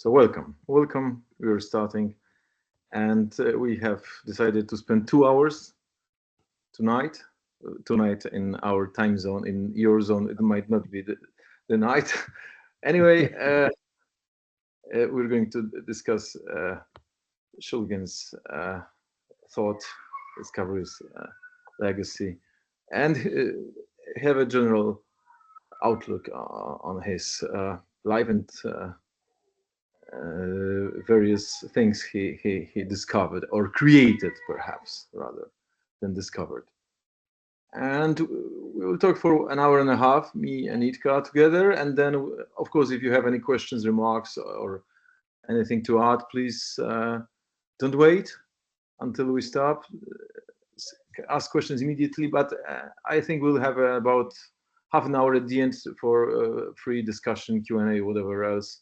So welcome. We're starting, and we have decided to spend 2 hours tonight. Tonight in our time zone. In your zone, it might not be the night. Anyway, we're going to discuss Shulgin's thought, discoveries, legacy, and have a general outlook on his life and various things he discovered or created, perhaps rather than discovered. And we will talk for an hour and a half, me and Jitka together. And then, of course, if you have any questions, remarks, or anything to add, please don't wait until we stop. Ask questions immediately. But I think we'll have about half an hour at the end for free discussion, Q&A, whatever else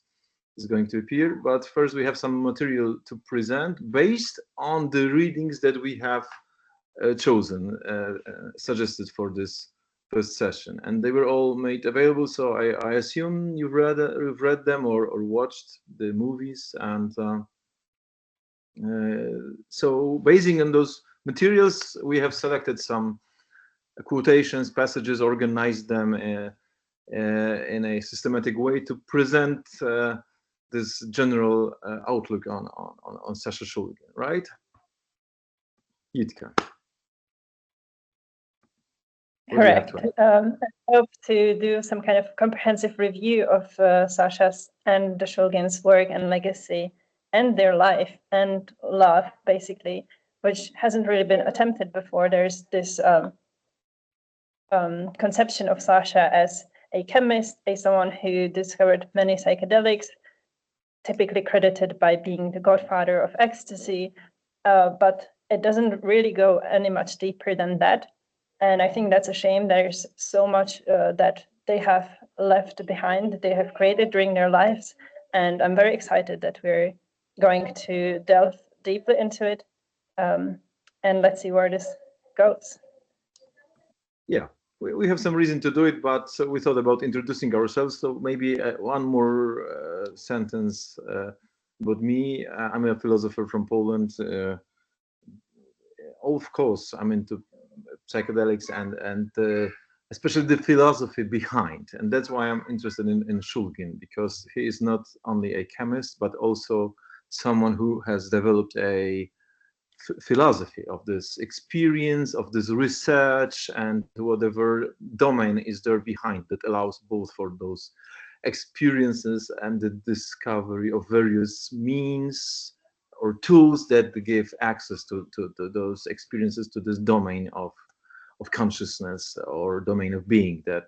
is going to appear. But first, we have some material to present based on the readings that we have chosen, suggested for this first session, and they were all made available. So I assume you've read them or watched the movies, and so basing on those materials, we have selected some quotations, passages, organized them in a systematic way to present this general outlook on Sasha Shulgin, right? Jitka. Correct. I hope to do some kind of comprehensive review of Sasha's and the Shulgin's work and legacy and their life and love, basically, which hasn't really been attempted before. There's this conception of Sasha as a chemist, as someone who discovered many psychedelics, typically credited by being the godfather of ecstasy, but it doesn't really go any much deeper than that. And I think that's a shame. There's so much that they have left behind, they have created during their lives. And I'm very excited that we're going to delve deeply into it. And let's see where this goes. Yeah, we have some reason to do it, but we thought about introducing ourselves. So maybe one more sentence about me. I'm a philosopher from Poland. Of course, I'm into psychedelics and especially the philosophy behind, and that's why I'm interested in Shulgin, because he is not only a chemist but also someone who has developed a philosophy of this experience, of this research, and whatever domain is there behind that allows both for those experiences and the discovery of various means or tools that give access to those experiences, to this domain of consciousness or domain of being that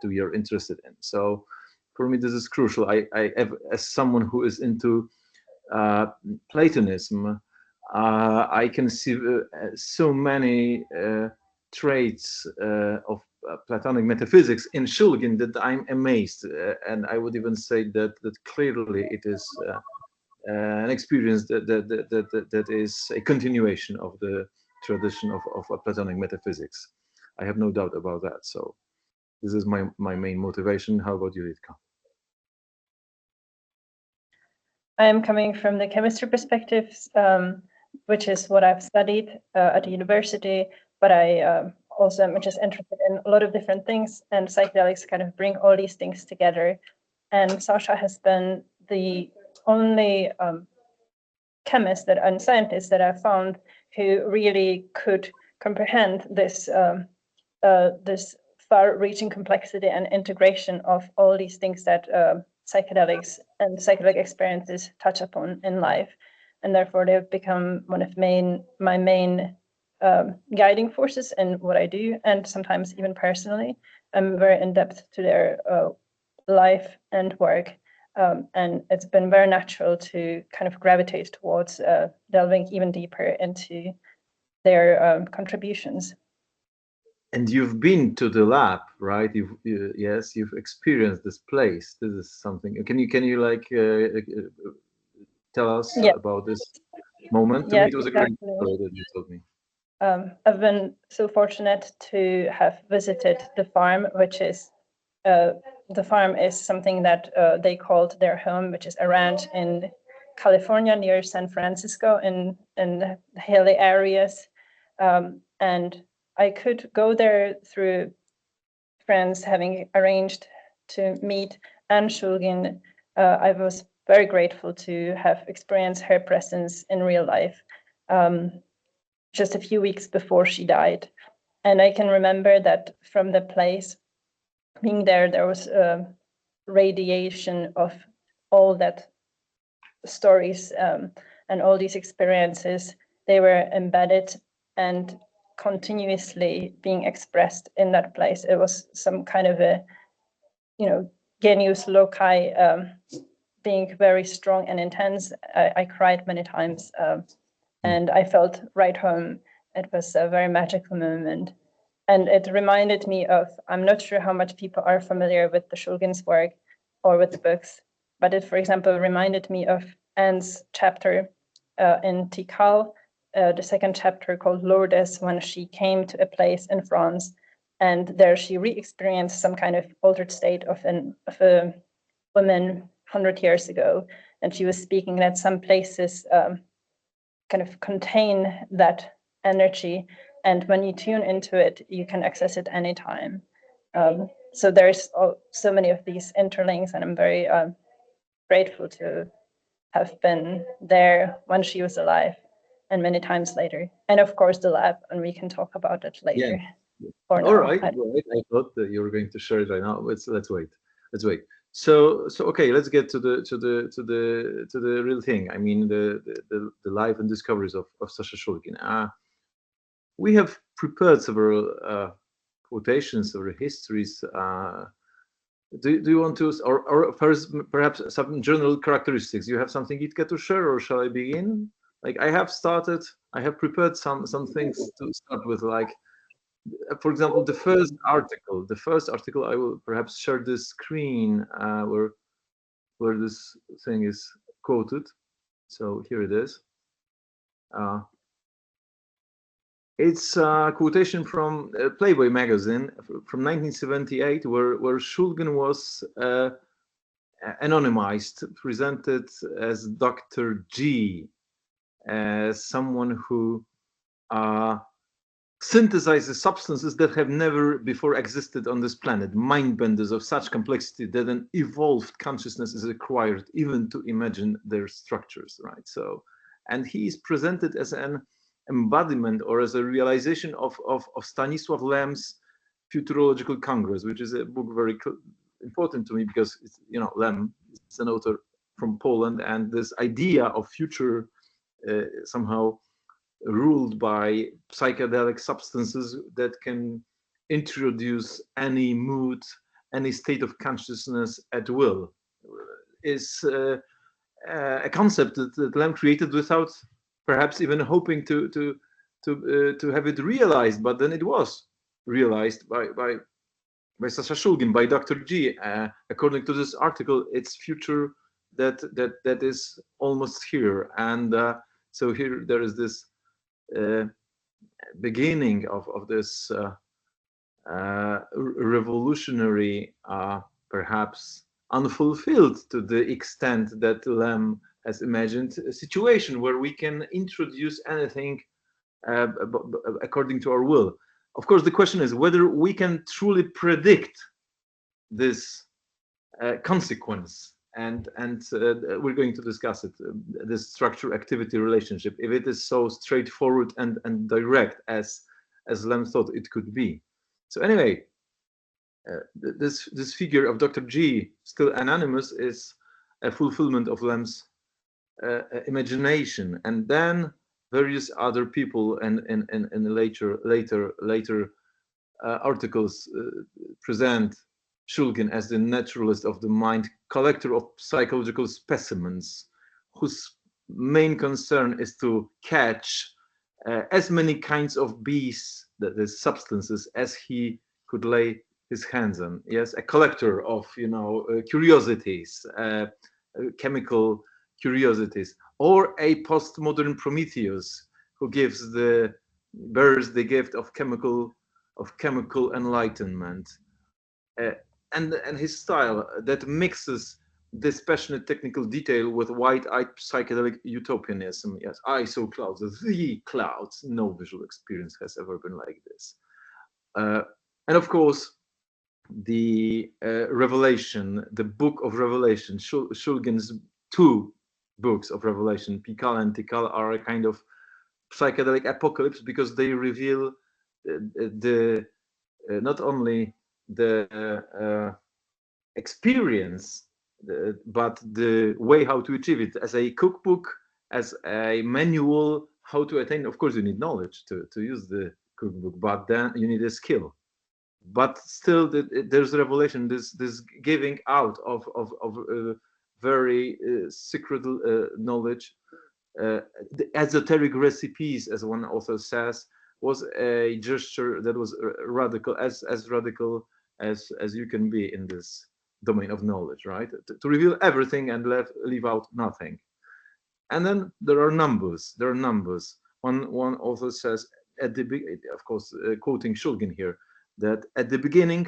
we are interested in. So for me, this is crucial. I as someone who is into Platonism, I can see so many traits of Platonic metaphysics in Shulgin that I'm amazed, and I would even say that clearly it is an experience that is a continuation of the tradition of Platonic metaphysics. I have no doubt about that. So this is my main motivation. How about you, Jitka? I am coming from the chemistry perspective, which is what I've studied at the university, but I also am just interested in a lot of different things, and psychedelics kind of bring all these things together. And Sasha has been the only chemist and scientist that I've found who really could comprehend this this far-reaching complexity and integration of all these things that psychedelics and psychedelic experiences touch upon in life, and therefore they've become one of my main guiding forces in what I do, and sometimes even personally. I'm very in depth to their life and work, and it's been very natural to kind of gravitate towards delving even deeper into their contributions. And you've been to the lab, right? Yes, you've experienced this place. This is something. Can you like tell us about this moment? To me, it was exactly a great story that you told me. I've been so fortunate to have visited the farm, which is the farm is something that they called their home, which is a ranch in California near San Francisco in the hilly areas. And I could go there through friends having arranged to meet Anne Shulgin. I was very grateful to have experienced her presence in real life just a few weeks before she died. And I can remember that from the place, being there was a radiation of all that stories and all these experiences. They were embedded and continuously being expressed in that place. It was some kind of a, genius loci being very strong and intense. I cried many times and I felt right home. It was a very magical moment. And it reminded me of, I'm not sure how much people are familiar with the Shulgin's work or with the books, but it, for example, reminded me of Anne's chapter in Tikal, the second chapter called Lourdes, when she came to a place in France, and there she re-experienced some kind of altered state of a woman 100 years ago. And she was speaking that some places kind of contain that energy. And when you tune into it, you can access it anytime. So there's so many of these interlinks, and I'm very grateful to have been there when she was alive and many times later. And of course, the lab, and we can talk about it later. Yeah. All right. I thought that you were going to share it right now. Let's wait. So okay, let's get to the real thing. I mean, the life and discoveries of Sasha Shulgin. We have prepared several quotations or histories. Do you want to, or first perhaps some general characteristics? You have something, Jitka, to share, or shall I begin? Like I have prepared some things to start with, like, for example, the first article. I will perhaps share this screen where this thing is quoted. So here it is. It's a quotation from Playboy magazine from 1978, where Shulgin was anonymized, presented as Dr. G, as someone who synthesizes substances that have never before existed on this planet, mind benders of such complexity that an evolved consciousness is required even to imagine their structures, right? So, and he is presented as an embodiment or as a realization of Stanisław Lem's Futurological Congress, which is a book very important to me because it's, Lem is an author from Poland, and this idea of future somehow ruled by psychedelic substances that can introduce any mood, any state of consciousness at will is a concept that Lem created without perhaps even hoping to have it realized, but then it was realized by Sasha Shulgin, by Dr. G. According to this article, it's future that is almost here, and so here there is this beginning of this revolutionary, perhaps unfulfilled to the extent that Lem has imagined, a situation where we can introduce anything according to our will. Of course, the question is whether we can truly predict this consequence, and we're going to discuss it, this structure-activity relationship, if it is so straightforward and direct as Lem thought it could be. So anyway, this figure of Dr. G, still anonymous, is a fulfillment of Lem's imagination, and then various other people and later articles present Shulgin as the naturalist of the mind, collector of psychological specimens, whose main concern is to catch as many kinds of bees, that is substances, as he could lay his hands on. Yes, a collector of curiosities, chemical curiosities, or a postmodern Prometheus who bears the gift of chemical enlightenment. and his style that mixes this passionate technical detail with wide-eyed psychedelic utopianism. Yes, I saw clouds, the clouds. No visual experience has ever been like this. And of course, the Revelation, the Book of Revelation, Shulgin's two books of Revelation, Pikal and Tikal, are a kind of psychedelic apocalypse because they reveal not only the experience, but the way how to achieve it, as a cookbook, as a manual how to attain. Of course, you need knowledge to use the cookbook, but then you need a skill. But still, there's revelation, this giving out of very secret knowledge. The esoteric recipes, as one author says, was a gesture that was radical, as radical as you can be in this domain of knowledge, right? To reveal everything and leave out nothing. And then there are numbers. There are numbers. One author says at the beginning, of course, quoting Shulgin here, that at the beginning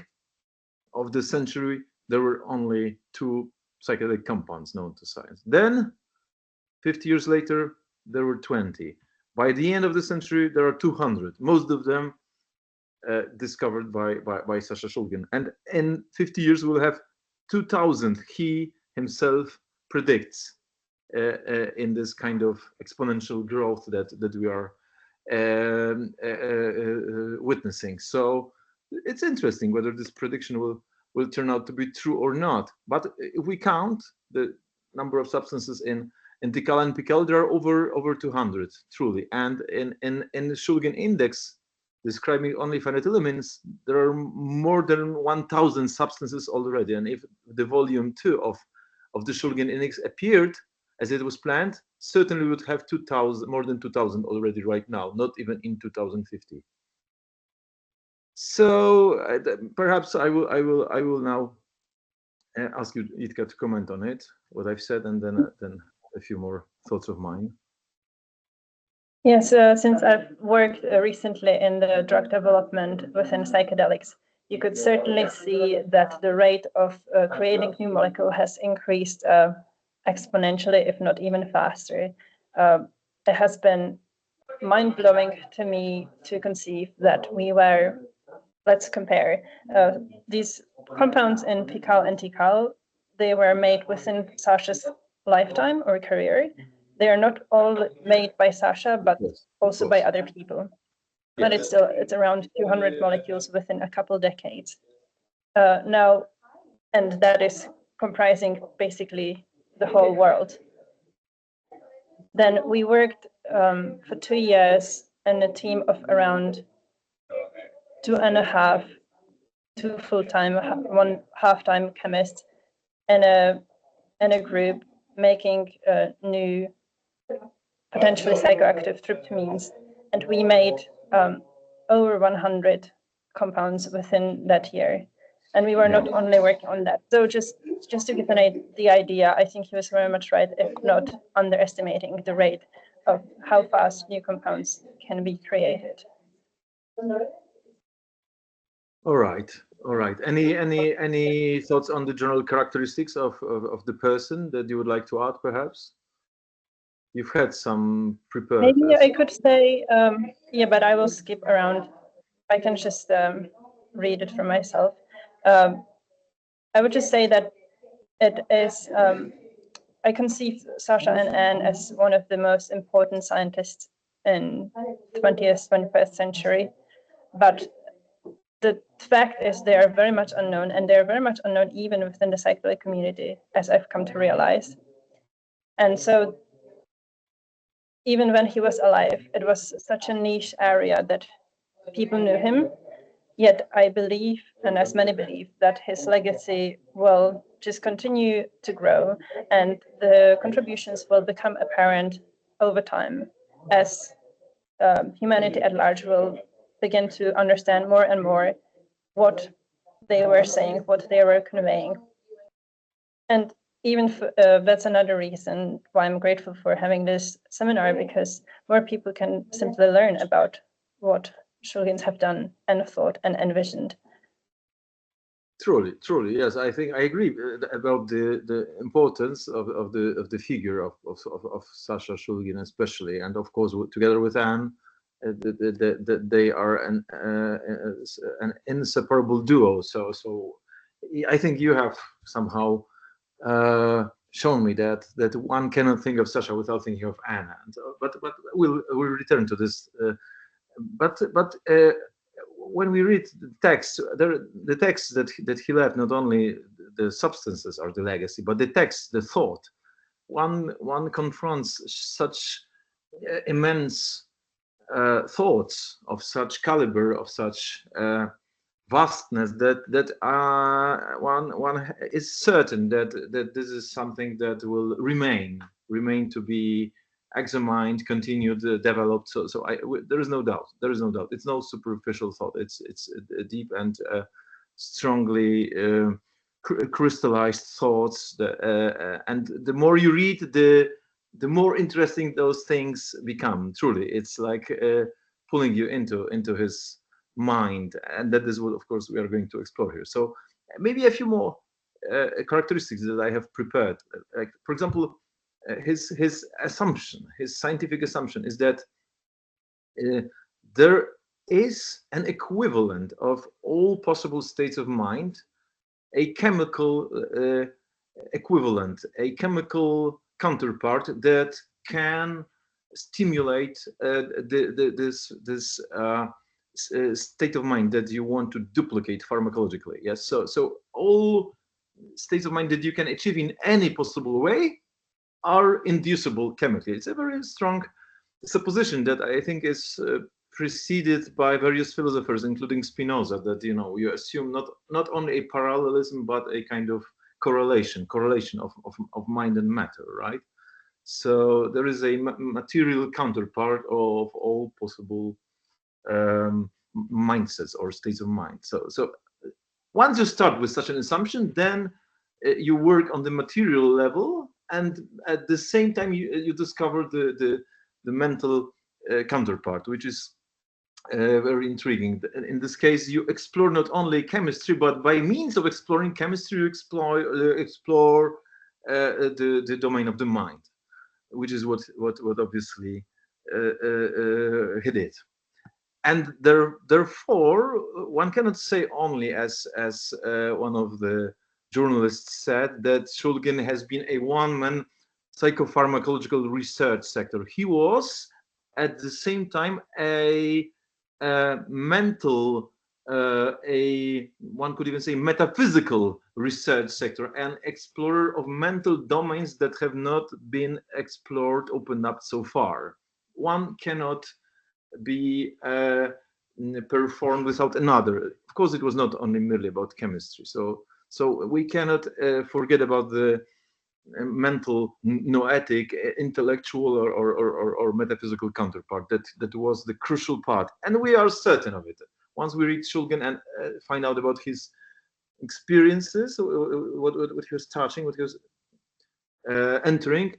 of the century there were only 2 psychedelic compounds known to science. Then, 50 years later, there were 20. By the end of the century, there are 200. Most of them discovered by Sasha Shulgin. And in 50 years, we'll have 2,000. He himself predicts in this kind of exponential growth that we are witnessing. So it's interesting whether this prediction will turn out to be true or not. But if we count the number of substances in Tikal and Pikal, there are over 200 truly. And in the Shulgin index, describing only phenethylamines, there are more than 1,000 substances already. And if the volume 2 of the Shulgin index appeared as it was planned, certainly we would have 2,000, more than 2,000 already right now, not even in 2050. So perhaps I will now ask you, Jitka, to comment on it, what I've said, and then a few more thoughts of mine. Yes, since I've worked recently in the drug development within psychedelics, you could certainly see that the rate of creating new molecule has increased exponentially, if not even faster. It has been mind-blowing to me to conceive that we were, let's compare, these compounds in Pikal and Tikal, they were made within Sasha's lifetime or career. They are not all made by Sasha, but yes, also by other people. Yes. But it's around 200 molecules within a couple decades. Now, and that is comprising basically the whole world. Then we worked for 2 years in a team of around 2.5, 2 full-time, 1 half-time chemists in a group making new potentially psychoactive tryptamines, and we made over 100 compounds within that year. And we were not only working on that. So just to give the idea, I think he was very much right, if not underestimating the rate of how fast new compounds can be created. All right. Any thoughts on the general characteristics of the person that you would like to add, perhaps? You've had some prepared. Maybe I could say, yeah, but I will skip around. I can just read it for myself. I would just say that it is, I conceive Sasha and Anne as one of the most important scientists in 20th, 21st century. But the fact is they are very much unknown, and they're very much unknown even within the psychedelic community, as I've come to realize. And so even when he was alive, it was such a niche area that people knew him. Yet I believe, and as many believe, that his legacy will just continue to grow, and the contributions will become apparent over time as humanity at large will begin to understand more and more what they were saying, what they were conveying. And even that's another reason why I'm grateful for having this seminar, because more people can simply learn about what Shulgins have done and thought and envisioned. truly, yes. I think I agree about the importance of the figure of Sasha Shulgin, especially, and of course together with Anne, they are an inseparable duo. So I think you have somehow shown me that one cannot think of Sasha without thinking of Anna. But we'll return to this. But when we read the text, the texts that he left, not only the substances are the legacy, but the text, the thought. One confronts such immense thoughts of such caliber, of such vastness, that one is certain that this is something that will remain to be examined, continued, developed. So there is no doubt. It's no superficial thought. It's deep and strongly crystallized thoughts. And the more you read, the more interesting those things become. Truly, it's like pulling you into his mind, and that is what, of course, we are going to explore here. So maybe a few more characteristics that I have prepared. Like, for example, his assumption, his scientific assumption, is that there is an equivalent of all possible states of mind, a chemical equivalent, a chemical counterpart that can stimulate this state of mind that you want to duplicate pharmacologically. Yes, so all states of mind that you can achieve in any possible way are inducible chemically. It's a very strong supposition that I think is preceded by various philosophers, including Spinoza, that you assume not only a parallelism but a kind of correlation of mind and matter, right? So there is a material counterpart of all possible mindsets or states of mind. So once you start with such an assumption, then you work on the material level, and at the same time you discover the mental counterpart, which is very intriguing. In this case, you explore not only chemistry, but by means of exploring chemistry, you explore the domain of the mind, which is what obviously he did. And therefore, one cannot say only, as one of the journalists said, that Shulgin has been a one-man psychopharmacological research sector. He was, at the same time, a mental, one could even say metaphysical research sector, an explorer of mental domains that have not been explored, opened up so far. One cannot be performed without another. Of course, it was not only merely about chemistry. So we cannot forget about the mental, noetic, intellectual, or metaphysical counterpart. That was the crucial part, and we are certain of it. Once we read Shulgin and find out about his experiences, what he was touching, what he was entering,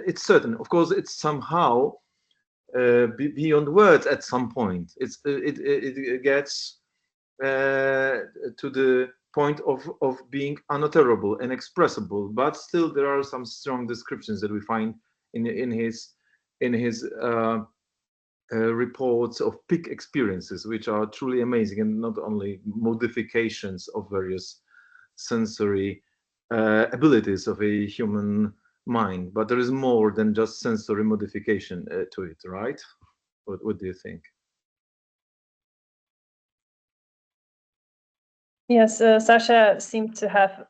it's certain. Of course, it's somehow beyond words at some point. It gets to the point of being unutterable, inexpressible, but still there are some strong descriptions that we find in his reports of peak experiences, which are truly amazing, and not only modifications of various sensory abilities of a human mind, but there is more than just sensory modification to it, right? What do you think? Yes, Sasha seemed to have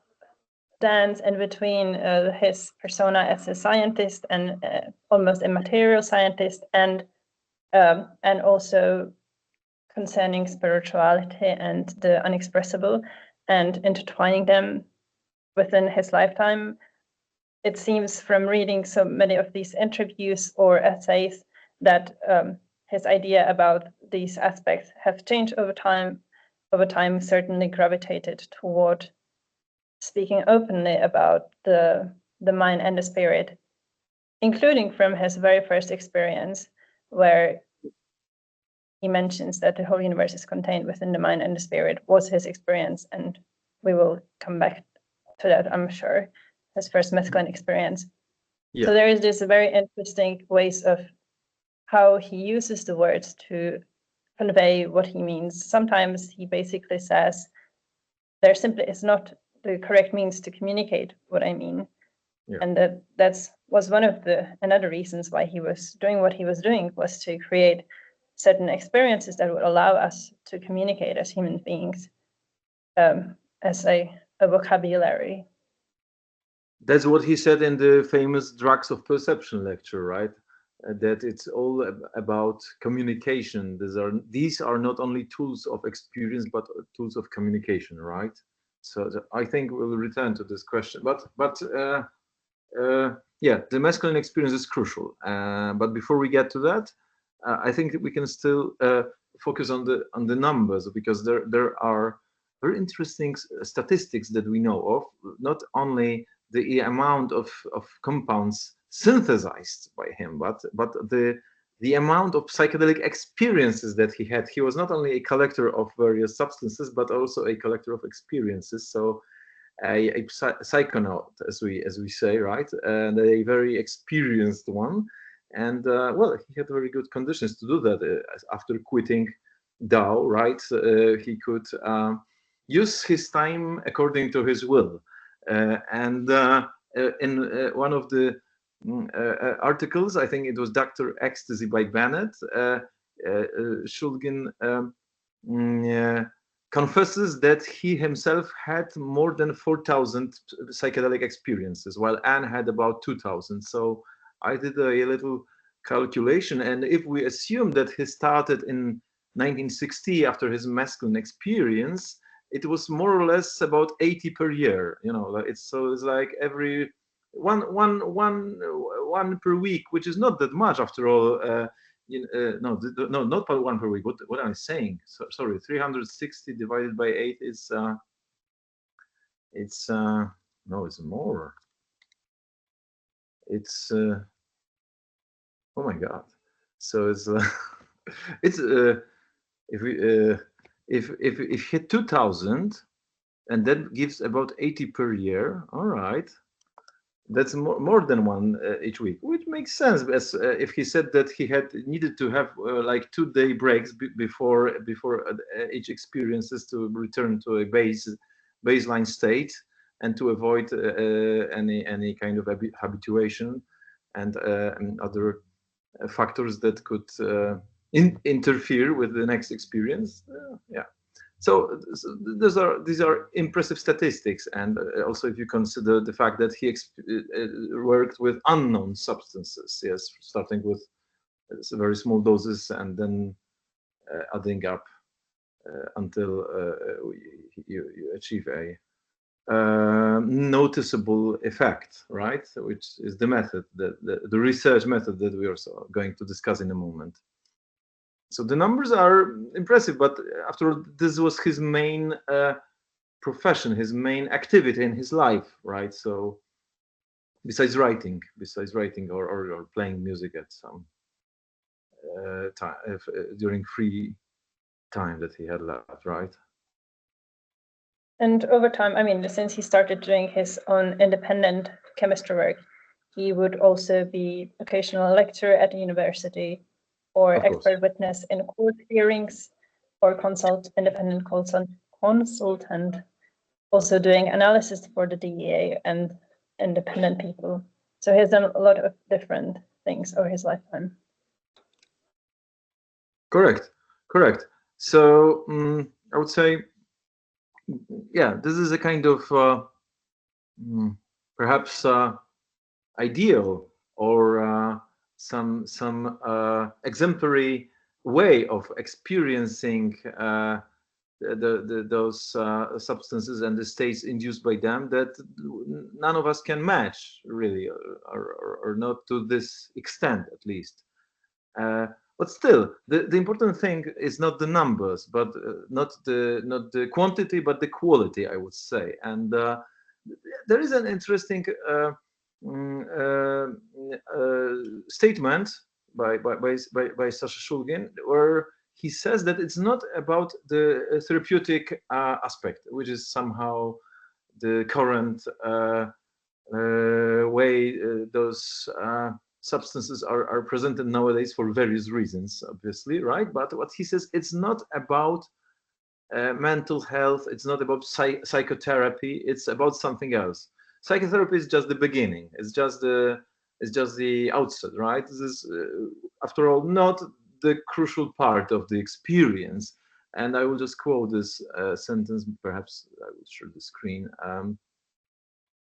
danced in between his persona as a scientist and almost a material scientist, and also concerning spirituality and the unexpressible, and intertwining them within his lifetime. It seems from reading so many of these interviews or essays that his idea about these aspects have changed over time. Over time, certainly gravitated toward speaking openly about the mind and the spirit, including from his very first experience, where he mentions that the whole universe is contained within the mind and the spirit, was his experience, and we will come back to that, I'm sure, his first mescaline experience. Yeah. So there is this very interesting ways of how he uses the words to convey what he means. Sometimes he basically says, there simply is not the correct means to communicate what I mean. Yeah. And that was one of another reasons why he was doing what he was doing, was to create certain experiences that would allow us to communicate as human beings, as a vocabulary. That's what he said in the famous Drugs of Perception lecture, right? That it's all about communication. These are not only tools of experience, but tools of communication, right? So I think we'll return to this question. But yeah, the masculine experience is crucial. But before we get to that, I think we can still focus on the numbers, because there are very interesting statistics that we know of. Not only the amount of compounds synthesized by him, but the amount of psychedelic experiences that he had. He was not only a collector of various substances, but also a collector of experiences. So a psychonaut, as we say, right, and a very experienced one. And well, he had very good conditions to do that. After quitting Tao, right, he could use his time according to his will. And in one of the articles, I think it was Dr. Ecstasy by Bennett, Shulgin confesses that he himself had more than 4,000 psychedelic experiences, while Anne had about 2,000. So I did a little calculation, and if we assume that he started in 1960 after his mescaline experience, it was more or less about 80 per year. You know, it's like every one per week, which is not that much after all. No, not per one per week. What am I saying? Sorry, 360 divided by 8 is no, it's more. It's oh my god. So it's it's if we if hit 2,000, and that gives about 80 per year. All right. That's more than one each week, which makes sense. As if he said that he had needed to have like 2-day breaks before each experiences to return to a baseline state, and to avoid any kind of habituation and other factors that could interfere with the next experience. Yeah. So these are impressive statistics, and also if you consider the fact that he worked with unknown substances, yes, starting with very small doses and then adding up until you achieve a noticeable effect, right? Which is the method, the research method that we are also going to discuss in a moment. So the numbers are impressive, but after all, this was his main profession, his main activity in his life, right? So besides writing or playing music at some time during free time that he had left, right? And over time, I mean, since he started doing his own independent chemistry work, he would also be occasional lecturer at the university, or expert witness in court hearings, or independent consultant, also doing analysis for the DEA and independent people. So he's done a lot of different things over his lifetime. Correct. So I would say, yeah, this is a kind of perhaps ideal or some exemplary way of experiencing those substances and the states induced by them that none of us can match, really, or not to this extent, at least. But still, the important thing is not the numbers, but not the quantity, but the quality, I would say. And there is an interesting statement by Sasha Shulgin, where he says that it's not about the therapeutic aspect, which is somehow the current way those substances are presented nowadays for various reasons, obviously, right? But what he says, it's not about mental health, it's not about psychotherapy, it's about something else. Psychotherapy is just the beginning, it's just the outset, right? This is, after all, not the crucial part of the experience. And I will just quote this sentence, perhaps I will share the screen.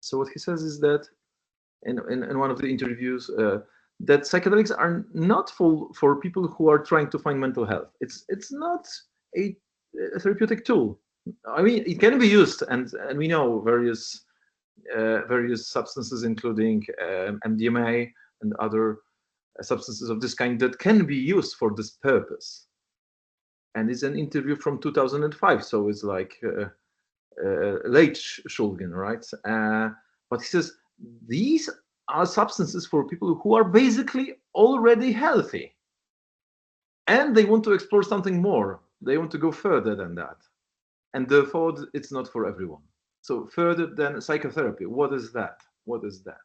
So what he says is that in one of the interviews, that psychedelics are not for people who are trying to find mental health. It's not a therapeutic tool. I mean, it can be used, and we know various substances, including MDMA and other substances of this kind, that can be used for this purpose. And it's an interview from 2005, so it's like late Shulgin, right? But he says these are substances for people who are basically already healthy, and they want to explore something more. They want to go further than that, and therefore it's not for everyone. So further than psychotherapy, what is that? What is that?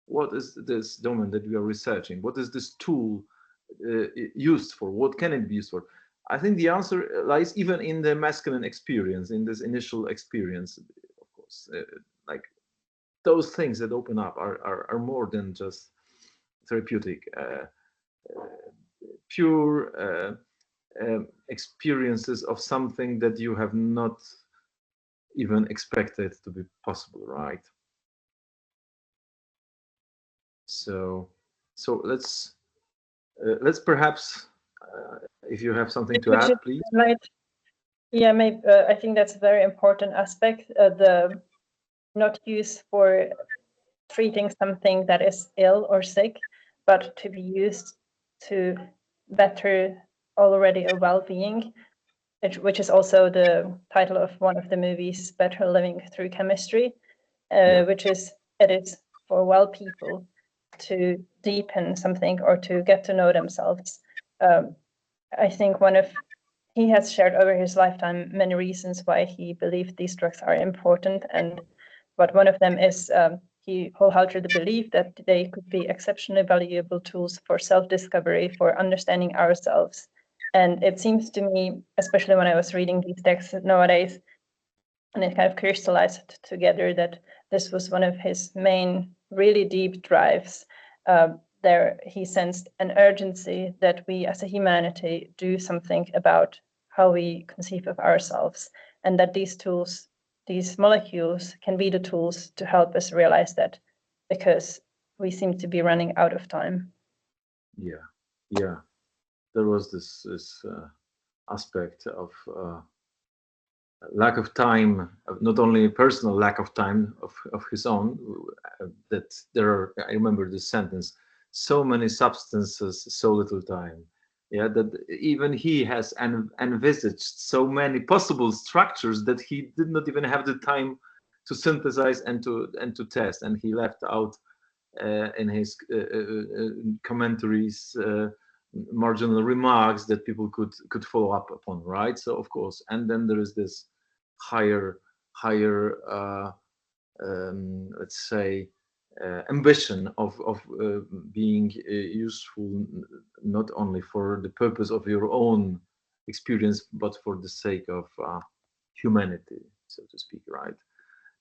What is this domain that we are researching? What is this tool used for? What can it be used for? I think the answer lies even in the mescaline experience, in this initial experience, of course. Like those things that open up are more than just therapeutic. Pure experiences of something that you have not even expected to be possible, right? So let's perhaps, if you have something to add, please. Yeah, maybe I think that's a very important aspect. The not use for treating something that is ill or sick, but to be used to better already a well-being, which is also the title of one of the movies, Better Living Through Chemistry, which is, it is for well people to deepen something or to get to know themselves. I think he has shared over his lifetime many reasons why he believed these drugs are important, but one of them is he wholeheartedly believed that they could be exceptionally valuable tools for self-discovery, for understanding ourselves. And it seems to me, especially when I was reading these texts nowadays, and it kind of crystallized together that this was one of his main, really deep drives. There he sensed an urgency that we as a humanity do something about how we conceive of ourselves, and that these tools, these molecules, can be the tools to help us realize that, because we seem to be running out of time. Yeah. There was this aspect of lack of time, not only personal lack of time of his own, that there are, I remember this sentence, so many substances, so little time. Yeah, that even he has envisaged so many possible structures that he did not even have the time to synthesize and to test, and he left out in his commentaries marginal remarks that people could follow up upon, right? So of course, and then there is this higher let's say ambition of being useful not only for the purpose of your own experience but for the sake of humanity, so to speak, right?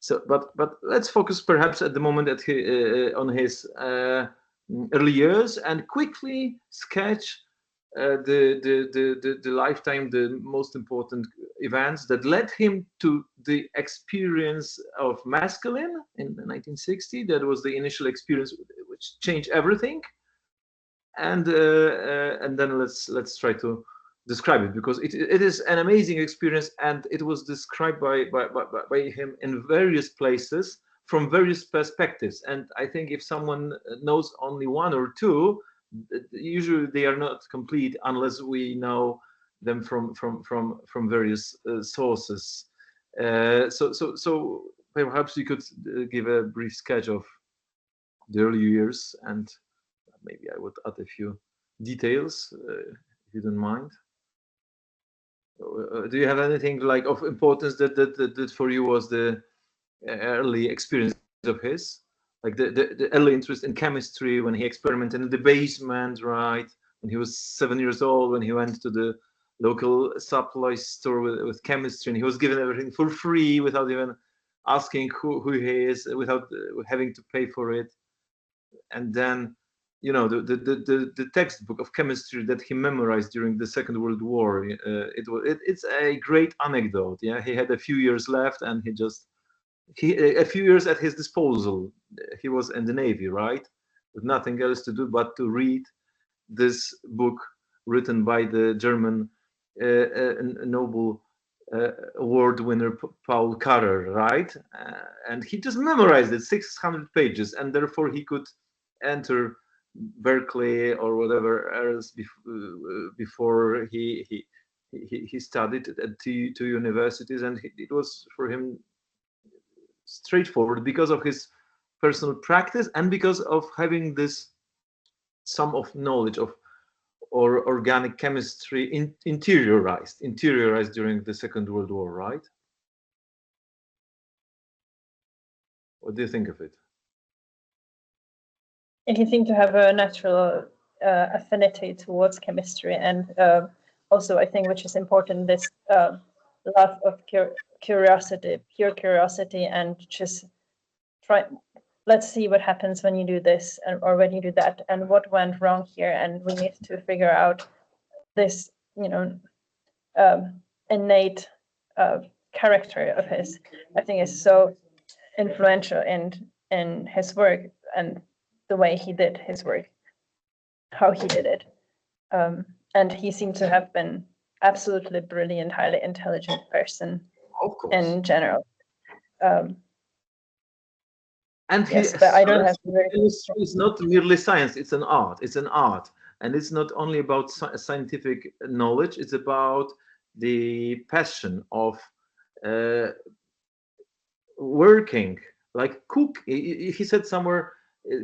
So but let's focus perhaps at the moment on his early years and quickly sketch the lifetime, the most important events that led him to the experience of mescaline in 1960. That was the initial experience which changed everything. And then let's try to describe it, because it is an amazing experience, and it was described by him in various places from various perspectives. And I think if someone knows only one or two, usually they are not complete unless we know them from various sources. So perhaps you could give a brief sketch of the early years, and maybe I would add a few details if you don't mind. Do you have anything like of importance that for you was the early experience of his, like the early interest in chemistry when he experimented in the basement, right? When he was 7 years old, when he went to the local supply store with chemistry, and he was given everything for free without even asking who he is, without having to pay for it. And then, you know, the textbook of chemistry that he memorized during the Second World War. It's a great anecdote. Yeah, he had a few years left, and he a few years at his disposal. He was in the Navy, right, with nothing else to do but to read this book written by the German Nobel award winner Paul Karrer, right? And he just memorized it, 600 pages, and therefore he could enter Berkeley or whatever else before he studied at two universities, and it was for him straightforward because of his personal practice and because of having this sum of knowledge of or organic chemistry interiorized during the Second World War, right? What do you think of it? And he seemed to have a natural affinity towards chemistry, and also I think, which is important, this love of curiosity, pure curiosity, and just let's see what happens when you do this or when you do that, and what went wrong here, and we need to figure out this, you know, innate character of his. I think is so influential in his work and the way he did his work, how he did it. And he seemed to have been absolutely brilliant, highly intelligent person in general. And yes, but I don't have. It's not merely science; it's an art. It's an art, and it's not only about scientific knowledge. It's about the passion of working, like cook. He said somewhere,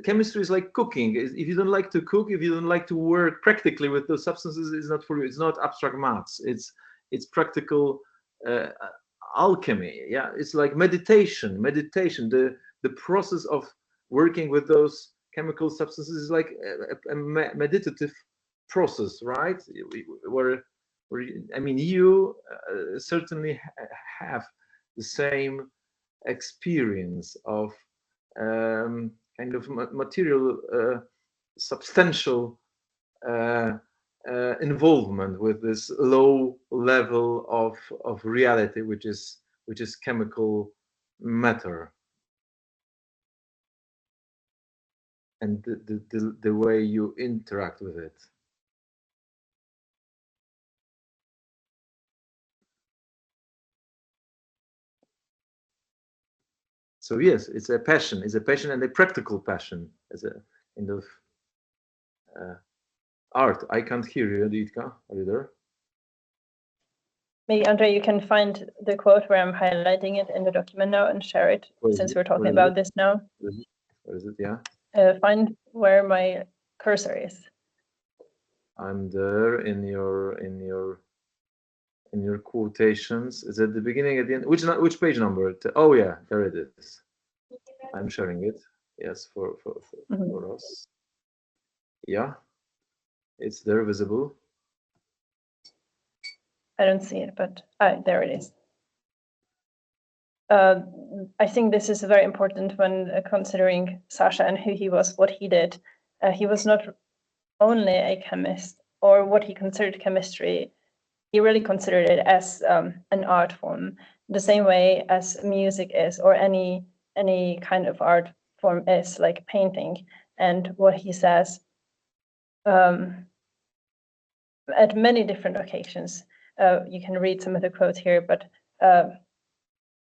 chemistry is like cooking. If you don't like to cook, if you don't like to work practically with those substances, it's not for you. It's not abstract maths. It's practical alchemy. Yeah, it's like meditation. The process of working with those chemical substances is like a meditative process, right? Where I mean, you certainly have the same experience of kind of material, substantial involvement with this low level of reality, which is chemical matter, and the way you interact with it. So yes, it's a passion. It's a passion and a practical passion as a kind of art. I can't hear you, Jitka. Are you there? Maybe, Andrzej, you can find the quote where I'm highlighting it in the document now and share it, since we're talking about this now. Where is it? Yeah. Find where my cursor is. I'm there in your quotations. Is it the beginning, at the end? Which page number? Oh yeah, there it is. I'm sharing it. Yes, for us. Yeah, it's there, visible. I don't see it, but there it is. I think this is very important when considering Sasha and who he was, what he did. He was not only a chemist, or what he considered chemistry. He really considered it as an art form, the same way as music is, or any kind of art form is, like painting. And what he says at many different occasions, you can read some of the quotes here, but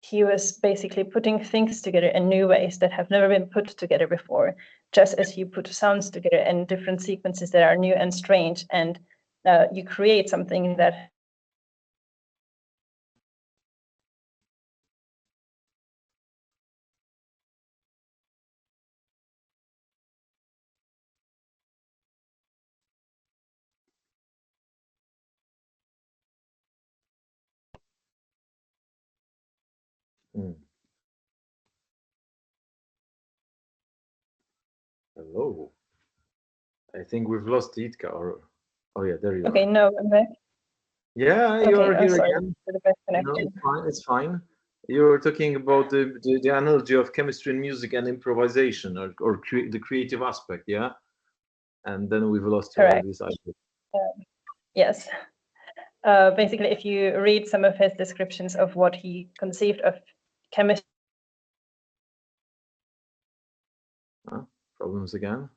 he was basically putting things together in new ways that have never been put together before, just as you put sounds together in different sequences that are new and strange, and you create something that Mm. Hello. I think we've lost Jitka, or oh yeah, there you Okay, are. no, I'm back. Yeah, you Okay, are I'm here sorry again. for the bad No, connection. it's fine. It's fine. You were talking about the analogy of chemistry and music and improvisation, or the creative aspect, yeah. And then we've lost you all Correct. these ideas. Yes. Basically, if you read some of his descriptions of what he conceived of chemistry. Problems again.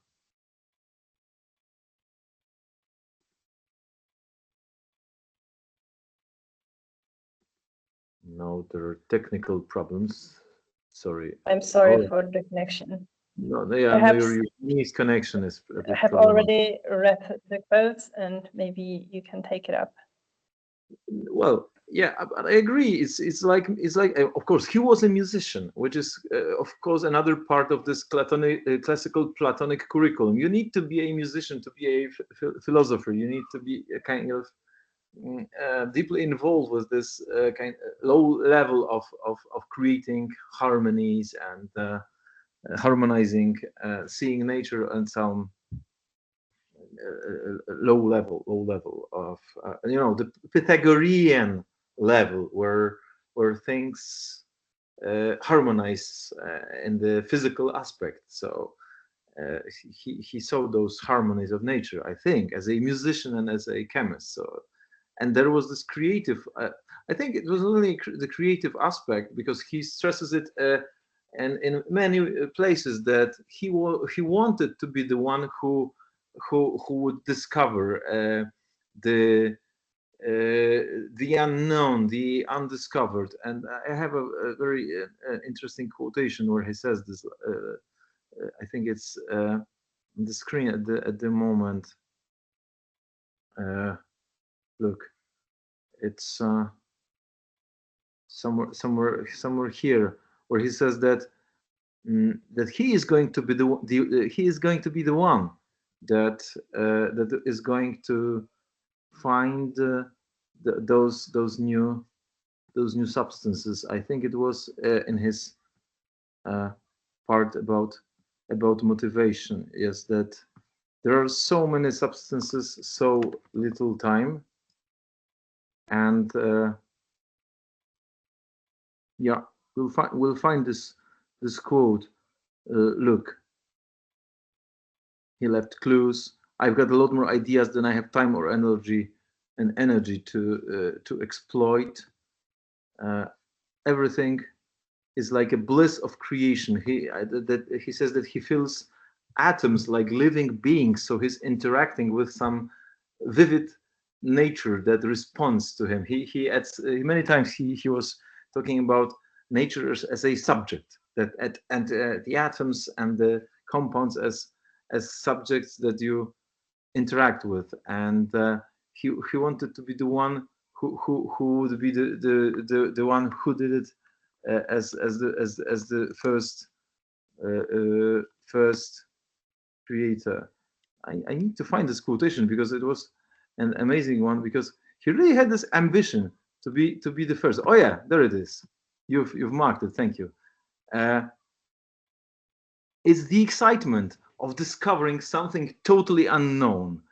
No, there are technical problems. Sorry. I'm sorry Oh, for the connection. no, yeah, no, Perhaps your Chinese connection is a I bit have problematic. already read the quotes, and maybe you can take it up. Well, yeah, but I agree. It's like of course he was a musician, which is of course another part of this classical Platonic curriculum. You need to be a musician to be a philosopher. You need to be a kind of deeply involved with this kind low level of creating harmonies and harmonizing, seeing nature and some low level of the Pythagorean level where things harmonize in the physical aspect. So he saw those harmonies of nature, I think, as a musician and as a chemist. So, and there was this creative. I think it was only the creative aspect because he stresses it. And in many places that he wanted to be the one who would discover the unknown, the undiscovered. And I have a very interesting quotation where he says this. I think it's on the screen at the moment. Look, it's somewhere here where he says that that he is going to be he is going to be the one that that is going to find those new substances. I think it was in his part about motivation. Yes, that there are so many substances, so little time, and yeah, we'll find this quote. Look, he left clues. I've got a lot more ideas than I have time or energy to exploit. Everything is like a bliss of creation. He says that he feels atoms like living beings, so he's interacting with some vivid nature that responds to him. He adds many times he was talking about nature as a subject, and the atoms and the compounds as subjects that you interact with, and he wanted to be the one who would be the one who did it as the first creator. I need to find this quotation because it was an amazing one, because he really had this ambition to be the first. Oh yeah, there it is. You've marked it. Thank you. It's the excitement of discovering something totally unknown.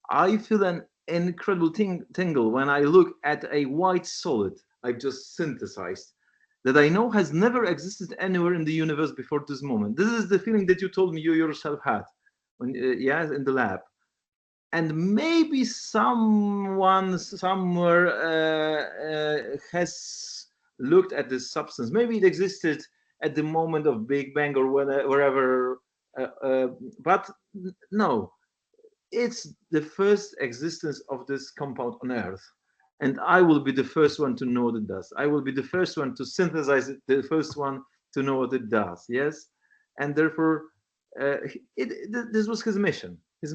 I feel an incredible tingle when I look at a white solid I've just synthesized that I know has never existed anywhere in the universe before this moment. This is the feeling that you told me you yourself had when, in the lab. And maybe someone somewhere has looked at this substance. Maybe it existed at the moment of Big Bang or wherever, but no, it's the first existence of this compound on Earth. And I will be the first one to know what it does. I will be the first one to synthesize it, the first one to know what it does. Yes, and therefore, this was his mission, his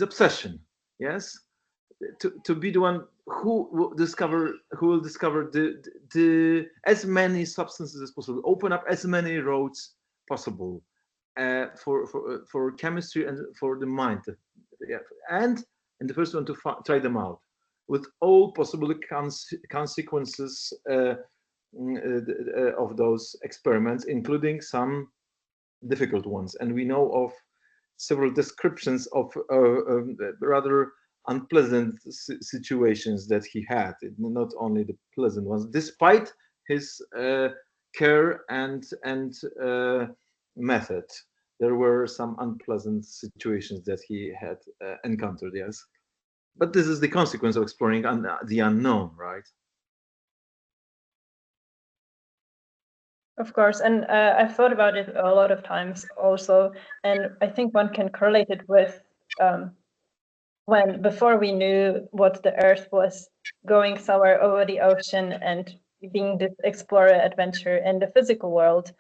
obsession. Yes, to be the one who will discover the as many substances as possible, open up as many roads possible for chemistry and for the mind, yeah, and the first one to try them out with all possible consequences of those experiments, including some difficult ones. And we know of several descriptions of rather unpleasant situations that he had, not only the pleasant ones, despite his care and method. There were some unpleasant situations that he had encountered, yes. But this is the consequence of exploring the unknown, right? Of course, and I've thought about it a lot of times also, and I think one can correlate it with when before we knew what the Earth was, going somewhere over the ocean and being this explorer adventure in the physical world,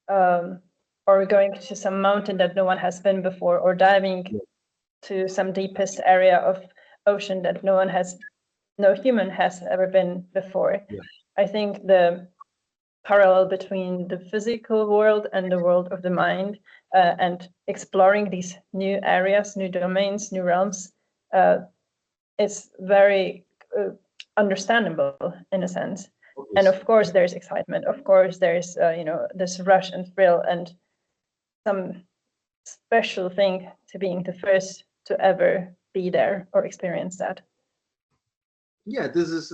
or going to some mountain that no one has been before, or diving to some deepest area of ocean that no human has ever been before. Yeah. I think the parallel between the physical world and the world of the mind, and exploring these new areas, new domains, new realms, is very understandable in a sense. And of course there's excitement, of course there's this rush and thrill and some special thing to being the first to ever be there or experience that. Yeah, this is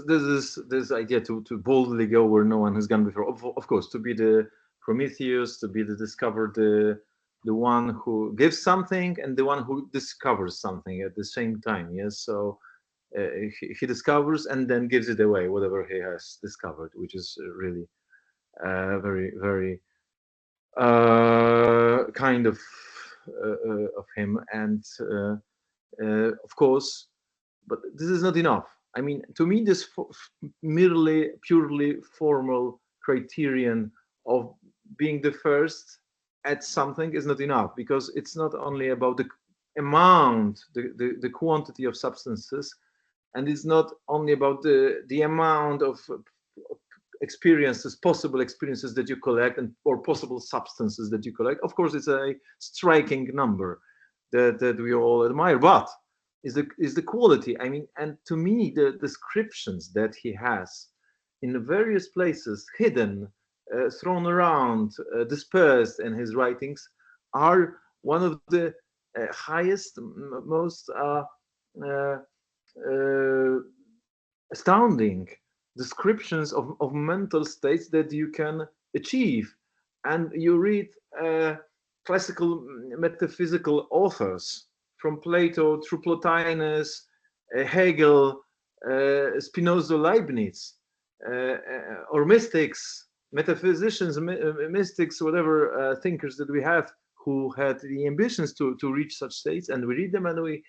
this idea to boldly go where no one has gone before. Of course, to be the Prometheus, to be the discovered, the one who gives something and the one who discovers something at the same time. Yes, so he discovers and then gives it away, whatever he has discovered, which is really very, very kind of him. And of course, but this is not enough. I mean, to me, this merely purely formal criterion of being the first at something is not enough, because it's not only about the amount, the quantity of substances, and it's not only about the amount of experiences, possible experiences that you collect, and or possible substances that you collect. Of course, it's a striking number that we all admire, but is the quality. I mean, and to me, the descriptions that he has in various places, hidden, thrown around, dispersed in his writings, are one of the highest, most astounding descriptions of mental states that you can achieve. And you read classical metaphysical authors from Plato through Plotinus, Hegel, Spinoza, Leibniz, or mystics, metaphysicians, mystics, whatever thinkers that we have who had the ambitions to reach such states, and we read them and we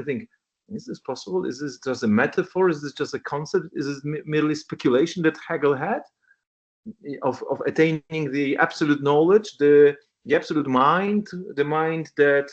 think, is this possible? Is this just a metaphor? Is this just a concept? Is this merely speculation that Hegel had of attaining the absolute knowledge, the absolute mind, the mind that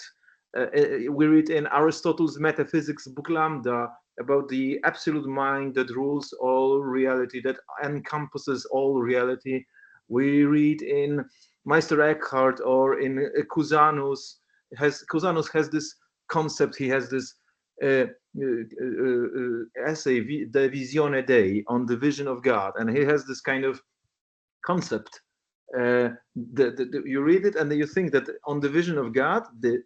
we read in Aristotle's Metaphysics, Book Lambda, about the absolute mind that rules all reality, that encompasses all reality. We read in Meister Eckhart or in Cusanus. Cusanus has this concept. He has this essay, De Visione Dei, on the vision of God, and he has this kind of concept. You read it and then you think that on the vision of God, it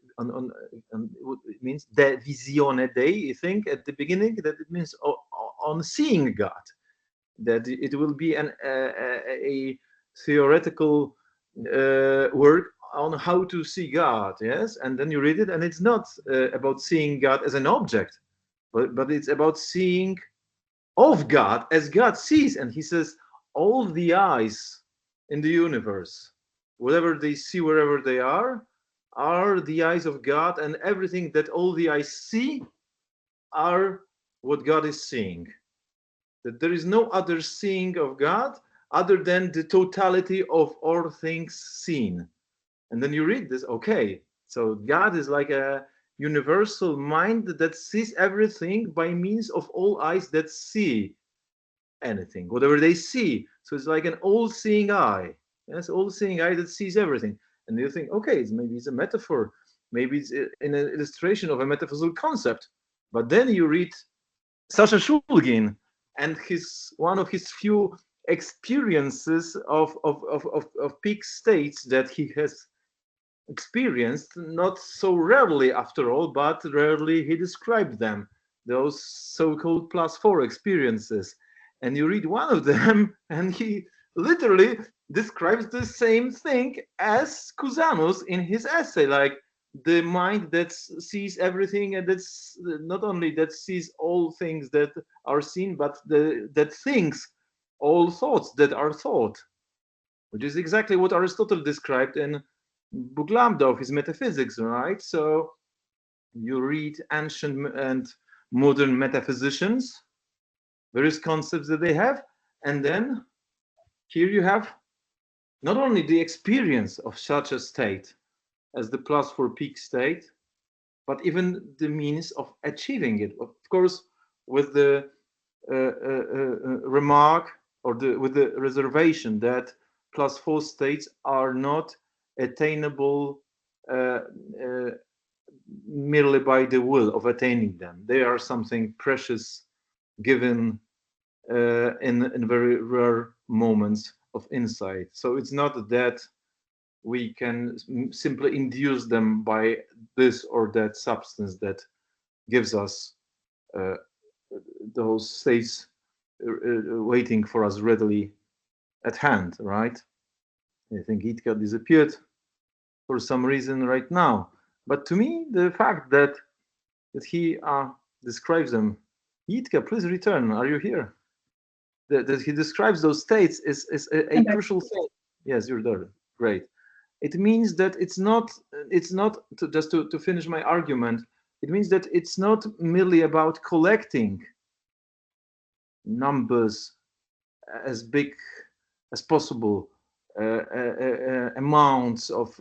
means De Visione Dei. You think at the beginning that it means on seeing God, that it will be a theoretical work on how to see God, yes, and then you read it and it's not about seeing God as an object, but it's about seeing of God as God sees. And he says all the eyes in the universe, whatever they see wherever they are the eyes of God, and everything that all the eyes see are what God is seeing. That there is no other seeing of God other than the totality of all things seen. And then you read this, okay, so God is like a universal mind that sees everything by means of all eyes that see anything, whatever they see. So it's like an all-seeing eye. Yes, all-seeing eye that sees everything. And you think, okay, maybe it's a metaphor, maybe it's an illustration of a metaphysical concept. But then you read Sasha Shulgin and one of his few experiences of peak states that he has experienced, not so rarely after all, but rarely he described them, those so-called +4 experiences. And you read one of them and he literally describes the same thing as Cusanus in his essay, like the mind that sees everything, and that's not only that sees all things that are seen, but that thinks all thoughts that are thought, which is exactly what Aristotle described in Book Lambda of his metaphysics, right? So you read ancient and modern metaphysicians, various concepts that they have, and then here you have not only the experience of such a state as the +4 peak state, but even the means of achieving it. Of course, with the remark or with the reservation that +4 states are not attainable merely by the will of attaining them. They are something precious given in very rare moments of insight. So it's not that we can simply induce them by this or that substance that gives us those states waiting for us readily at hand, right? I think Jitka disappeared for some reason right now. But to me, the fact that he describes them, Jitka, please return. Are you here? That he describes those states is a crucial thing. Yes, you're there. Great. It means that it's not to finish my argument. It means that it's not merely about collecting numbers as big as possible, amounts of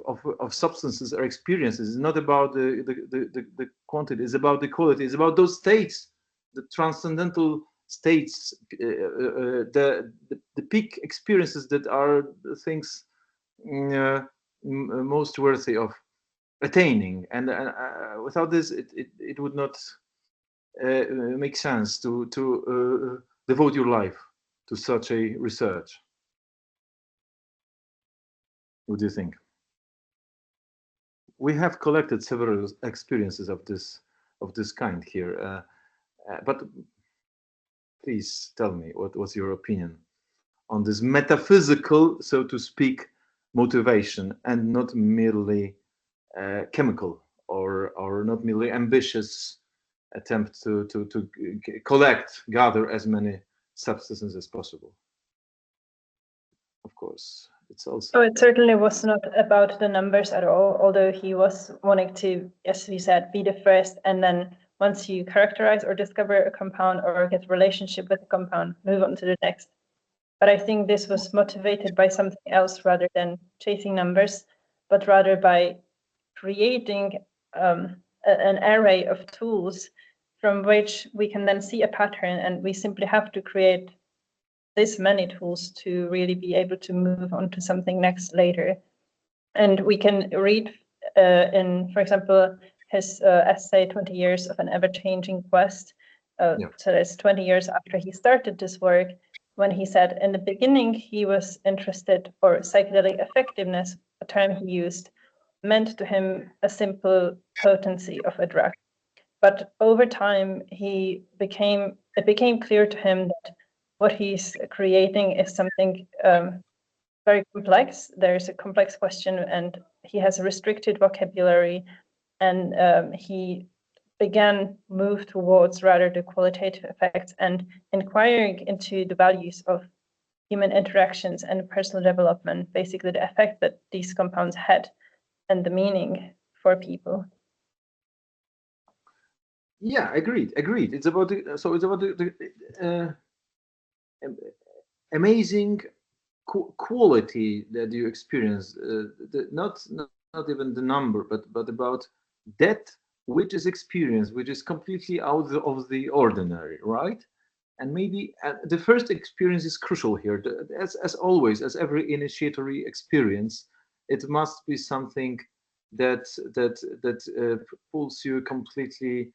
substances or experiences. It's not about the quantity. It's about the quality. It's about those states, the transcendental states, the peak experiences that are the things most worthy of attaining. And without this, it would not make sense to devote your life to such a research. What do you think? We have collected several experiences of this kind here, but please tell me what's your opinion on this metaphysical, so to speak, motivation, and not merely chemical or not merely ambitious attempt to gather as many substances as possible. Of course, it's also. Oh, it certainly was not about the numbers at all, although he was wanting to, as we said, be the first, and then once you characterize or discover a compound or get a relationship with a compound, move on to the next. But I think this was motivated by something else rather than chasing numbers, but rather by creating an array of tools from which we can then see a pattern, and we simply have to create this many tools to really be able to move on to something next later. And we can read in, for example, his essay, 20 Years of an Ever-Changing Quest. So that's 20 years after he started this work, when he said in the beginning he was interested, or psychedelic effectiveness, a term he used, meant to him a simple potency of a drug. But over time, it became clear to him that what he's creating is something very complex. There's a complex question, and he has a restricted vocabulary, and he began move towards rather the qualitative effects and inquiring into the values of human interactions and personal development, basically the effect that these compounds had and the meaning for people. Yeah, agreed. It's about the amazing quality that you experience. Not even the number, but about that which is experienced, which is completely out of the ordinary, right? And maybe the first experience is crucial here. As always, as every initiatory experience, it must be something that pulls you completely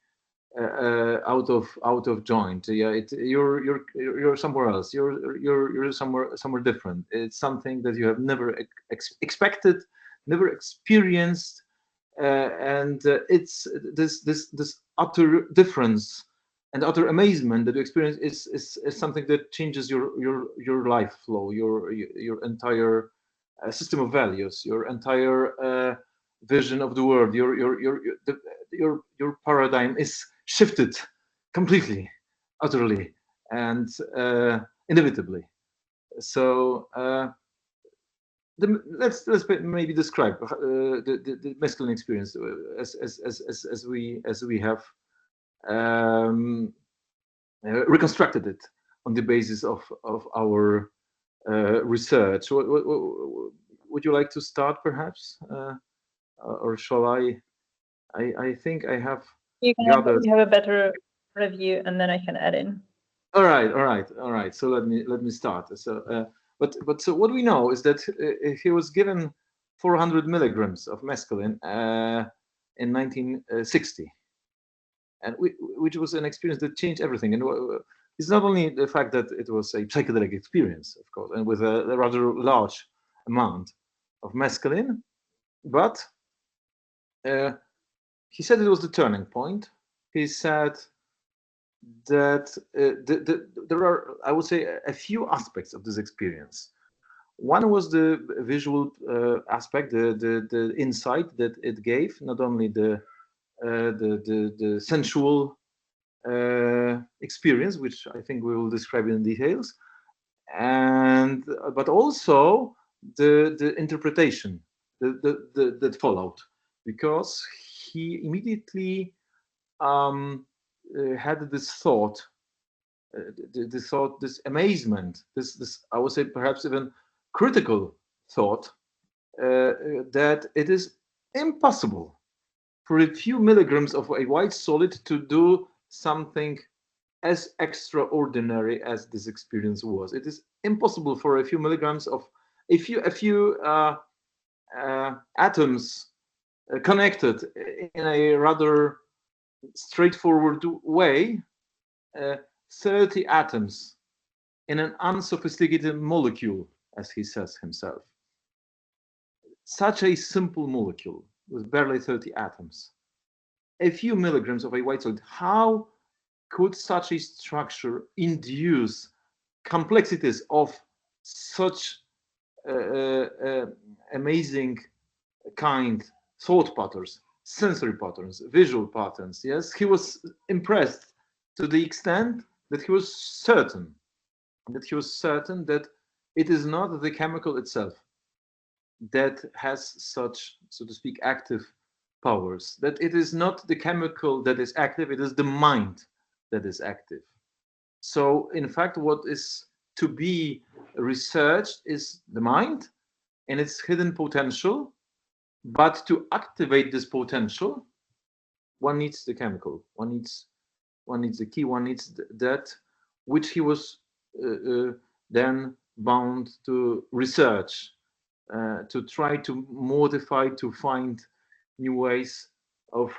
out of joint. Yeah, you're somewhere else. You're somewhere different. It's something that you have never expected, never experienced, and it's this utter difference and utter amazement that you experience is something that changes your life flow, your entire system of values, your entire vision of the world. Your paradigm is shifted completely, utterly, and inevitably. So let's maybe describe the mescaline experience as we have reconstructed it on the basis of our research. Would you like to start, perhaps, or shall I? I think I have. You can have a better review, and then I can add in. All right. So let me start. So, so what we know is that he was given 400 milligrams of mescaline in 1960, and which was an experience that changed everything. And it's not only the fact that it was a psychedelic experience, of course, and with a rather large amount of mescaline, but he said it was the turning point. He said that there are, I would say, a few aspects of this experience. One was the visual aspect, the insight that it gave, not only the sensual experience, which I think we will describe in details, and but also the interpretation that followed, because he immediately had this thought, this amazement, this I would say perhaps even critical thought, that it is impossible for a few milligrams of a white solid to do something as extraordinary as this experience was. It is impossible for a few milligrams of a few atoms connected in a rather straightforward way, 30 atoms in an unsophisticated molecule, as he says himself. Such a simple molecule with barely 30 atoms. A few milligrams of a white solid. How could such a structure induce complexities of such amazing kind, thought patterns, sensory patterns, visual patterns? Yes, he was impressed to the extent that he was certain that it is not the chemical itself that has such, so to speak, active powers, that it is not the chemical that is active, it is the mind that is active. So in fact, what is to be researched is the mind and its hidden potential, but to activate this potential, one needs the chemical, one needs the key, one needs that which he was then bound to research, to try to modify, to find new ways of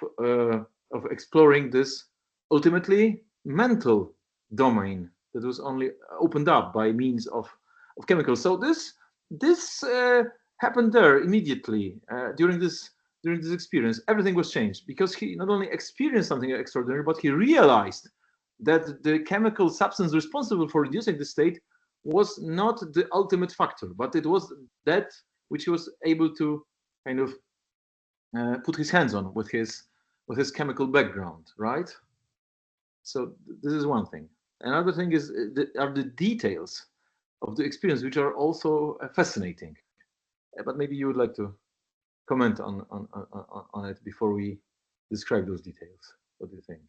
exploring this ultimately mental domain that was only opened up by means of chemicals. So this happened there immediately during this experience. Everything was changed because he not only experienced something extraordinary, but he realized that the chemical substance responsible for reducing the state was not the ultimate factor, but it was that which he was able to kind of put his hands on with his chemical background, right? So this is one thing. Another thing is are the details of the experience, which are also fascinating. But maybe you would like to comment on it before we describe those details. What do you think?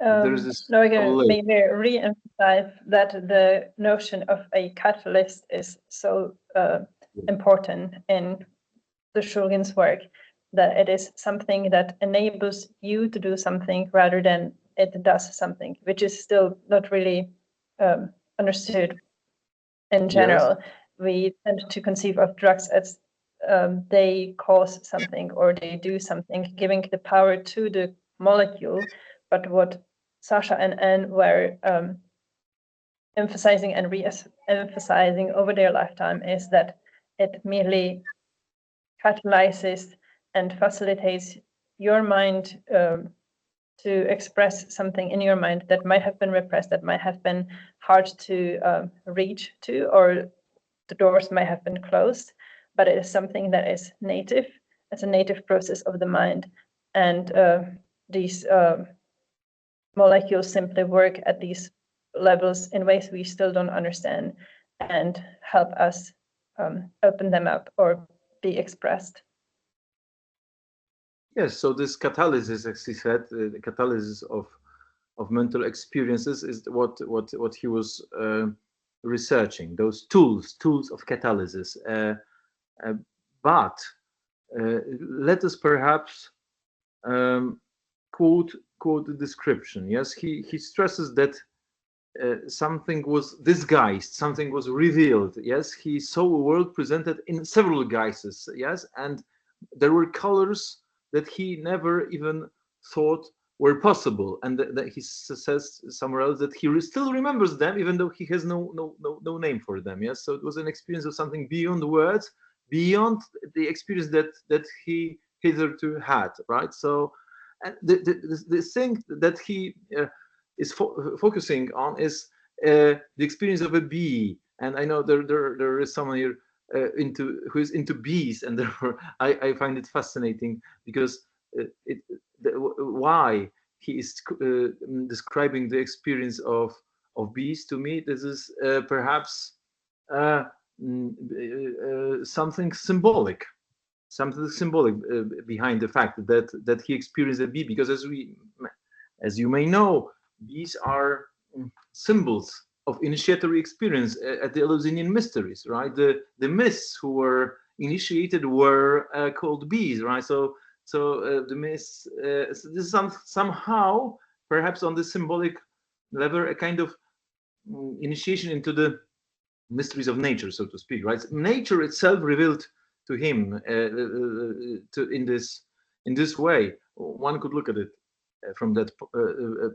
No, I can maybe re-emphasize that the notion of a catalyst is so important in the Shulgin's work, that it is something that enables you to do something rather than it does something, which is still not really understood in general. Yes. We tend to conceive of drugs as they cause something or they do something, giving the power to the molecule. But what Sasha and Anne were emphasizing and re-emphasizing over their lifetime is that it merely catalyzes and facilitates your mind to express something in your mind that might have been repressed, that might have been hard to reach to, or the doors might have been closed, but it is something that is native. It's a native process of the mind. And these molecules simply work at these levels in ways we still don't understand and help us open them up or be expressed. Yes, so this catalysis, as he said, the catalysis of mental experiences is what he was researching. Those tools of catalysis. But let us perhaps quote the description. Yes, he stresses that something was disguised, something was revealed. Yes, he saw a world presented in several guises. Yes, and there were colors that he never even thought were possible, and that he says somewhere else that he still remembers them, even though he has no name for them. Yes, so it was an experience of something beyond words, beyond the experience that he hitherto had. Right. So, and the thing that he is focusing on is the experience of a bee. And I know there is someone here who is into bees, and therefore I find it fascinating because why he is describing the experience of bees. To me, this is perhaps something symbolic behind the fact that he experienced a bee, because as you may know, bees are symbols of initiatory experience at the Eleusinian mysteries, right? The myths who were initiated were called bees, right? So the myths, this is somehow, perhaps on the symbolic level, a kind of initiation into the mysteries of nature, so to speak, right? Nature itself revealed to him in this way. One could look at it from that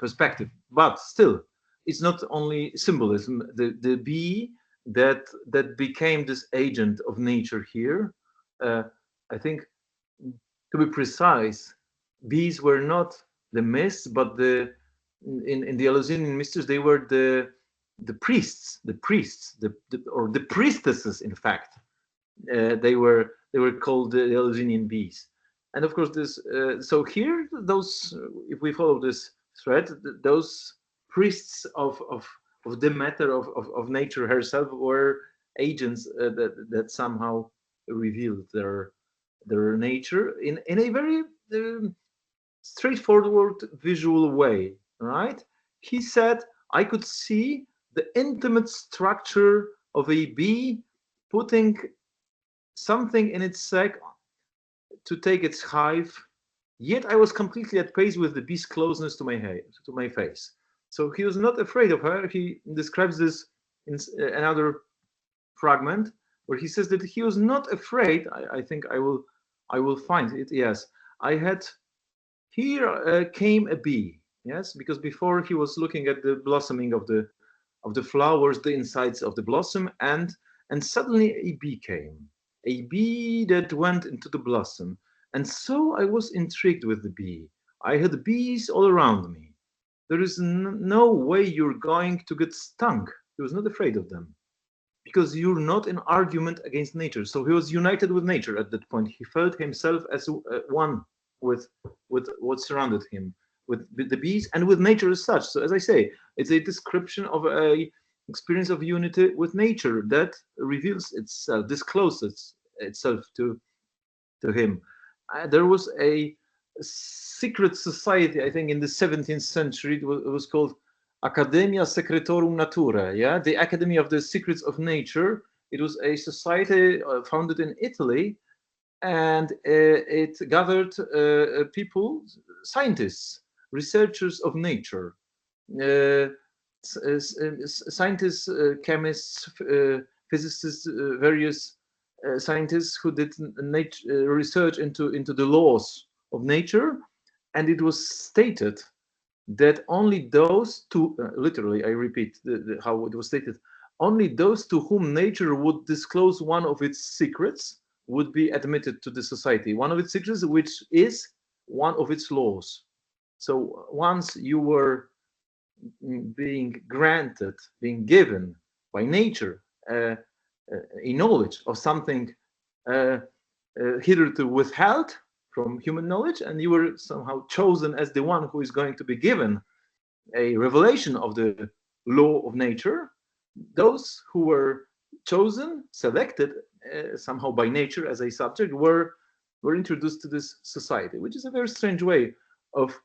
perspective, but still, it's not only symbolism. The bee that became this agent of nature here, I think, to be precise, bees were not the myths, but in the Eleusinian mysteries, they were the priests, or the priestesses. In fact, they were called the Eleusinian bees. And of course, this. So here, those, if we follow this thread, those priests of the matter of nature herself were agents that somehow revealed their nature in a very straightforward visual way. Right? He said, I could see the intimate structure of a bee putting something in its sac to take its hive, yet I was completely at pace with the bee's closeness to my face. So he was not afraid of her. He describes this in another fragment where he says that he was not afraid. I think I will find it. Yes, I had. Here came a bee. Yes, because before he was looking at the blossoming of the flowers, the insides of the blossom, and suddenly a bee came. A bee that went into the blossom. And so I was intrigued with the bee. I had bees all around me. There is no way you're going to get stung. He was not afraid of them, because you're not in argument against nature. So he was united with nature at that point. He felt himself as one with what surrounded him, with the bees and with nature as such. So as I say, it's a description of a experience of unity with nature that reveals itself, discloses itself to him. There was a secret society, I think, in the 17th century. It was called Academia Secretorum Naturae, yeah, the Academy of the Secrets of Nature. It was a society founded in Italy, and it gathered people, scientists, researchers of nature, scientists, chemists, physicists, various scientists who did research into the laws of nature, and it was stated that only those two, literally, I repeat how it was stated, only those to whom nature would disclose one of its secrets would be admitted to the society. One of its secrets, which is one of its laws. So once you were being granted, being given by nature a knowledge of something hitherto withheld from human knowledge, and you were somehow chosen as the one who is going to be given a revelation of the law of nature, those who were chosen, selected somehow by nature as a subject, were introduced to this society, which is a very strange way of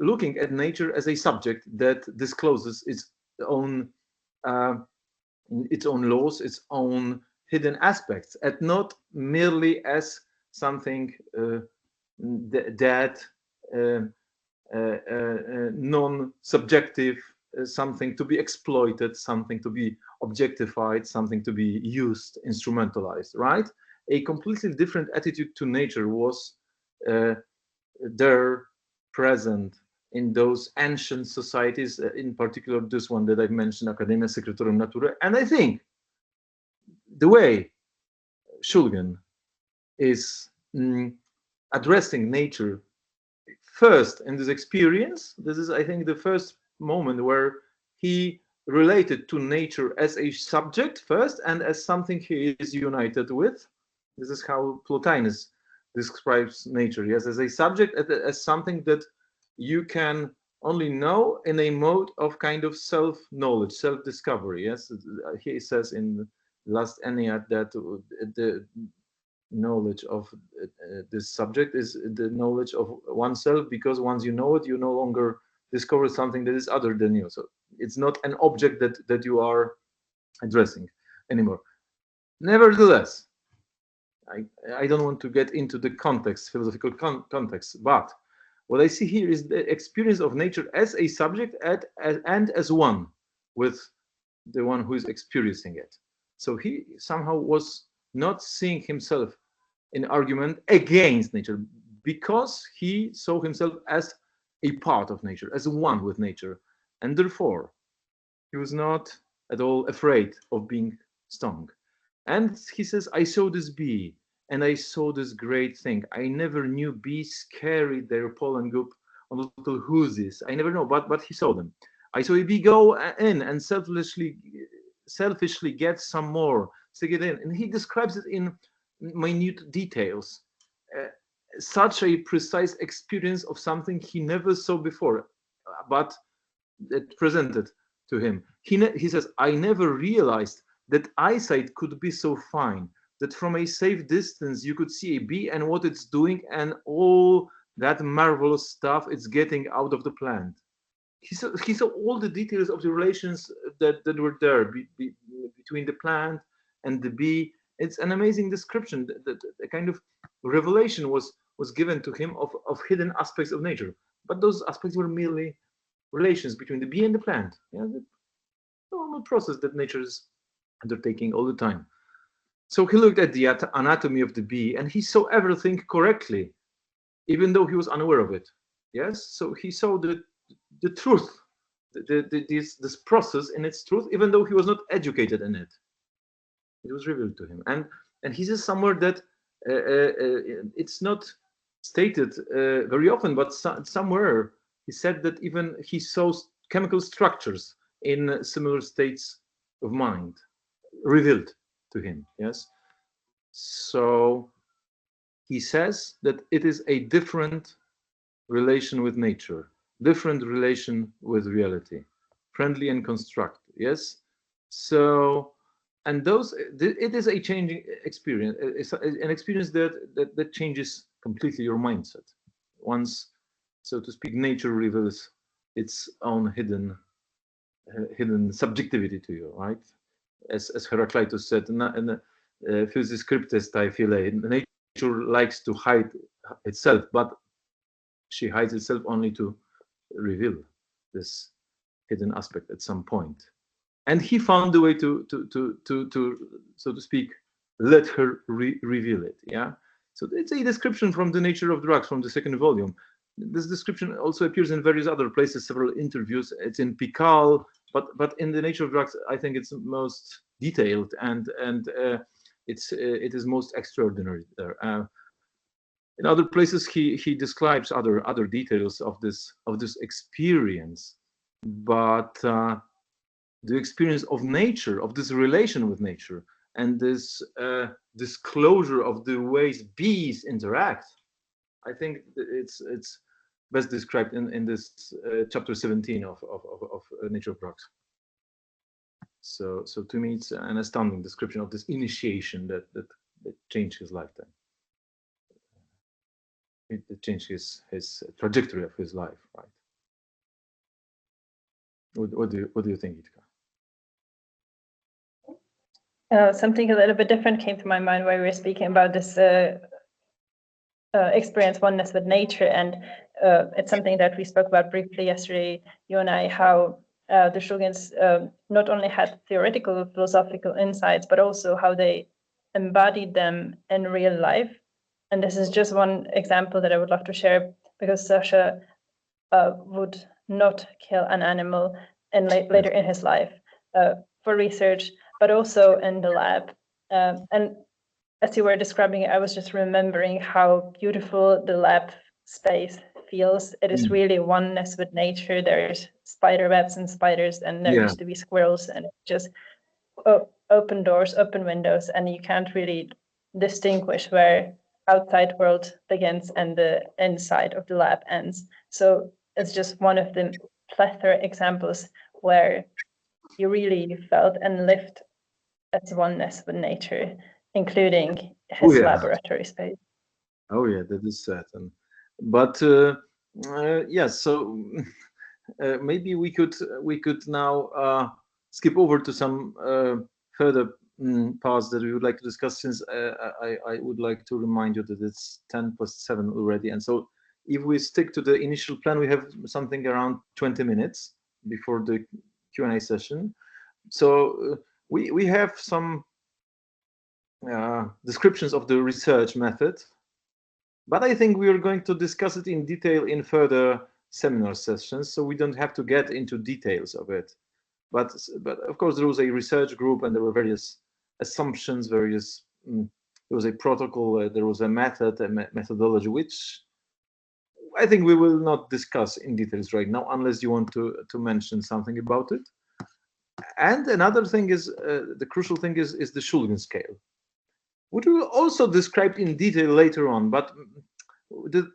looking at nature as a subject that discloses its own laws, its own hidden aspects, and not merely as something that non-subjective, something to be exploited, something to be objectified, something to be used, instrumentalized, right? A completely different attitude to nature was there, present in those ancient societies, in particular this one that I've mentioned, Academia Secretorum Naturae. And I think the way Shulgin is addressing nature first in this experience, this is, I think, the first moment where he related to nature as a subject first and as something he is united with. This is how Plotinus describes nature, yes, as a subject, as something that you can only know in a mode of kind of self-knowledge, self-discovery. Yes, he says in the last Ennead that the knowledge of this subject is the knowledge of oneself, because once you know it, you no longer discover something that is other than you. So it's not an object that you are addressing anymore. Nevertheless, I don't want to get into the context, philosophical context, but what I see here is the experience of nature as a subject and as one with the one who is experiencing it. So he somehow was not seeing himself in argument against nature, because he saw himself as a part of nature, as one with nature, and therefore he was not at all afraid of being stung. And he says, I saw this bee, and I saw this great thing. I never knew bees carried their pollen goop on little hoosies. I never know, but he saw them. I saw a bee go in and selfishly get some more, stick it in. And he describes it in minute details. Such a precise experience of something he never saw before, but it presented to him. He says, I never realized that eyesight could be so fine, that from a safe distance you could see a bee and what it's doing and all that marvelous stuff it's getting out of the plant. He saw all the details of the relations that were there between the plant and the bee. It's an amazing description. The kind of revelation was given to him of hidden aspects of nature. But those aspects were merely relations between the bee and the plant. Yeah, the normal process that nature is undertaking all the time. So he looked at the anatomy of the bee and he saw everything correctly, even though he was unaware of it. Yes, so he saw the truth, this process in its truth, even though he was not educated in it. It was revealed to him, and he says somewhere that it's not stated very often, but somewhere he said that even he saw chemical structures in similar states of mind revealed to him. Yes, so he says that it is a different relation with nature, different relation with reality, friendly and constructive. Yes, so and those it is a changing experience. It's an experience that changes completely your mindset once, so to speak, nature reveals its own hidden subjectivity to you, right? As Heraclitus said, physis cryptes tae philae, nature likes to hide itself, but she hides itself only to reveal this hidden aspect at some point. And he found the way to so to speak, let her reveal it. Yeah. So it's a description from The Nature of Drugs from the second volume. This description also appears in various other places, several interviews. It's in Pikal, but in The Nature of Drugs, I think it's most detailed and it is most extraordinary there. In other places, he describes other details of this experience, but the experience of nature, of this relation with nature, and this disclosure of the ways bees interact, I think it's best described in this chapter 17 of Nature of Drugs. So to me, it's an astounding description of this initiation that changed his lifetime. It changed his trajectory of his life, right? What do you think, Jitka? Something a little bit different came to my mind while we were speaking about this experience oneness with nature, and it's something that we spoke about briefly yesterday, you and I, how the Shulgins not only had theoretical philosophical insights, but also how they embodied them in real life. And this is just one example that I would love to share, because Sasha would not kill an animal later in his life for research, but also in the lab. And as you were describing it, I was just remembering how beautiful the lab space feels. It is really oneness with nature. There's spider webs and spiders, and there used to be squirrels, and it's just open doors, open windows, and you can't really distinguish where outside world begins and the inside of the lab ends. So it's just one of the plethora examples where you really felt and lived as oneness with nature, including his laboratory space. Oh yeah, that is certain. But yes, so maybe we could now skip over to some further parts that we would like to discuss, since I would like to remind you that it's 7:10 already, and so if we stick to the initial plan, we have something around 20 minutes before the Q&A session. So we have some descriptions of the research method, but I think we are going to discuss it in detail in further seminar sessions, so we don't have to get into details of it. But of course, there was a research group, and there were various assumptions, there was a protocol, there was a method, a methodology, which I think we will not discuss in details right now, unless you want to mention something about it. And another thing is, the crucial thing is the Shulgin scale, which we will also describe in detail later on. But the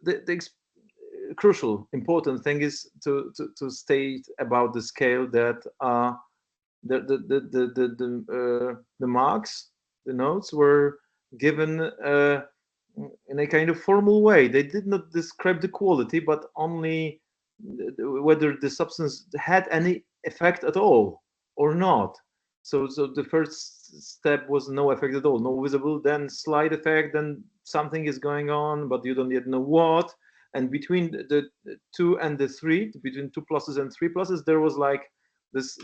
crucial, important thing is to state about the scale that the marks, the notes, were given in a kind of formal way. They did not describe the quality, but only whether the substance had any effect at all or not. So the first step was no effect at all, no visible, then slight effect, then something is going on, but you don't yet know what. And between the 2 and the 3, between 2 pluses and 3 pluses, there was like this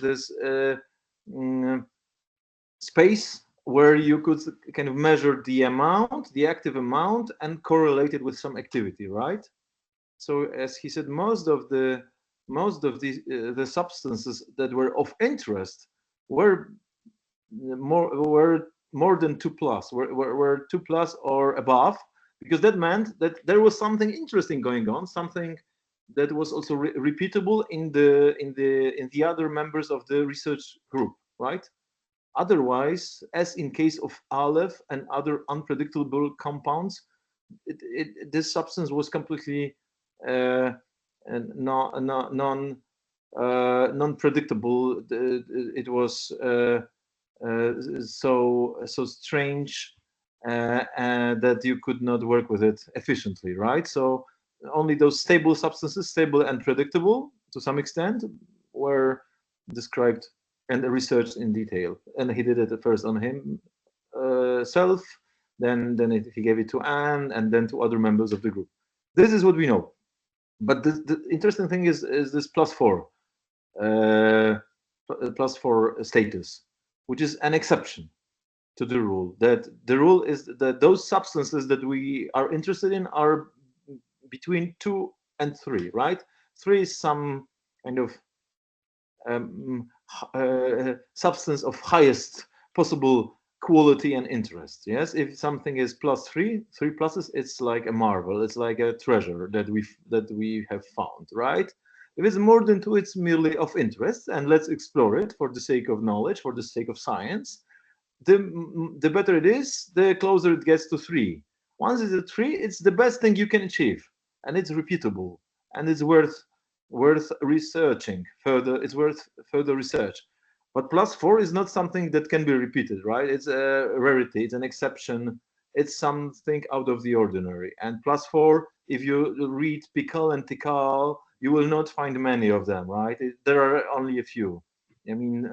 space where you could kind of measure the amount, the active amount, and correlate it with some activity, right? So as he said, most of the substances that were of interest were more than 2 plus, were 2 plus or above, because that meant that there was something interesting going on, something that was also repeatable in the other members of the research group, right? Otherwise, as in case of Aleph and other unpredictable compounds, this substance was completely non-predictable. It was so strange that you could not work with it efficiently, right? So only those stable substances, stable and predictable to some extent, were described and researched in detail. And he did it first on himself, then he gave it to Anne, and then to other members of the group. This is what we know. But the interesting thing is this +4 status, which is an exception. to the rule. That the rule is that those substances that we are interested in are between 2 and 3, right? 3 is some kind of substance of highest possible quality and interest. Yes, if something is +3, 3 pluses, it's like a marvel. It's like a treasure that we have found, right? If it's more than 2, it's merely of interest, and let's explore it for the sake of knowledge, for the sake of science. The better it is, the closer it gets to 3. Once it's at 3, it's the best thing you can achieve, and it's repeatable, and it's worth researching further. It's worth further research. But +4 is not something that can be repeated, right? It's a rarity, it's an exception, it's something out of the ordinary. And +4, if you read Pikal and Tikal, you will not find many of them, right? There are only a few. I mean,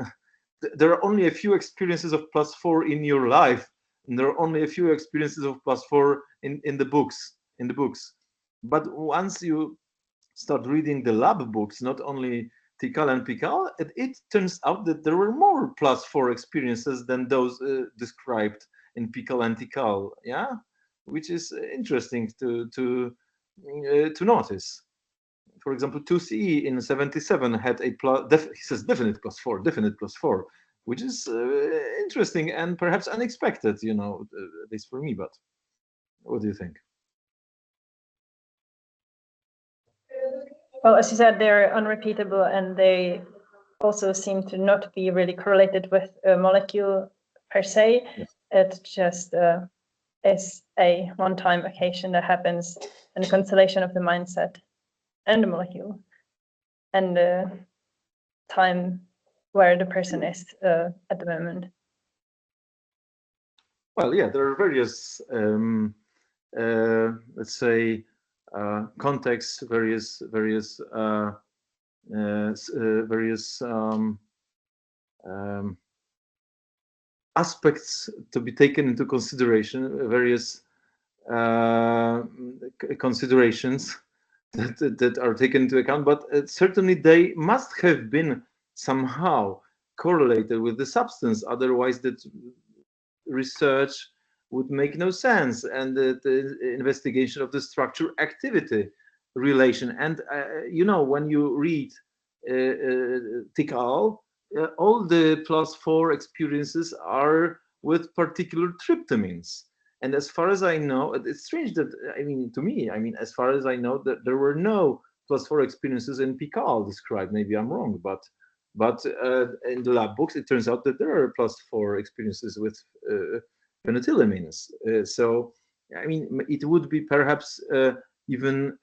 there are only a few experiences of +4 in your life, and there are only a few experiences of +4 in the books. But once you start reading the lab books, not only Tikal and Pikal, it turns out that there were more +4 experiences than those described in Pikal and Tikal. Yeah, which is interesting to notice. For example, 2CE in 77 had a he says definite +4, which is interesting and perhaps unexpected, you know, at least for me. But what do you think? Well, as you said, they're unrepeatable, and they also seem to not be really correlated with a molecule per se. Yes. It just is a one-time occasion that happens in the constellation of the mindset and the molecule, and the time where the person is at the moment. Well, yeah, there are various, let's say, contexts, various aspects to be taken into consideration, various considerations that are taken into account, but certainly they must have been somehow correlated with the substance. Otherwise, that research would make no sense, and the investigation of the structure activity relation. And you know, when you read Tikal, all the +4 experiences are with particular tryptamines. And as far as I know, it's strange that, I mean, to me, I mean, as far as I know, that there were no +4 experiences in Pikal described. Maybe I'm wrong, but in the lab books, it turns out that there are +4 experiences with phenethylamines. So, I mean, it would be perhaps even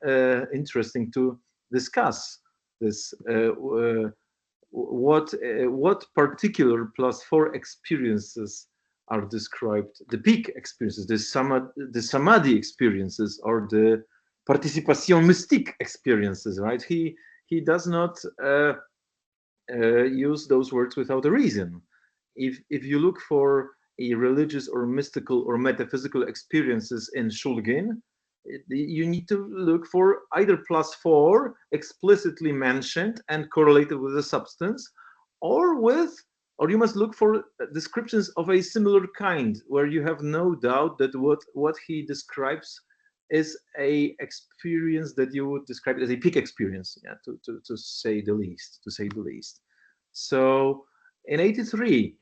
interesting to discuss this. What particular +4 experiences are described? The peak experiences, the samadhi experiences, or the participation mystique experiences, right? He does not use those words without a reason. If you look for a religious or mystical or metaphysical experiences in Shulgin, you need to look for either +4 explicitly mentioned and correlated with the substance, or you must look for descriptions of a similar kind, where you have no doubt that what he describes is a experience that you would describe as a peak experience, yeah, to say the least. So in 83,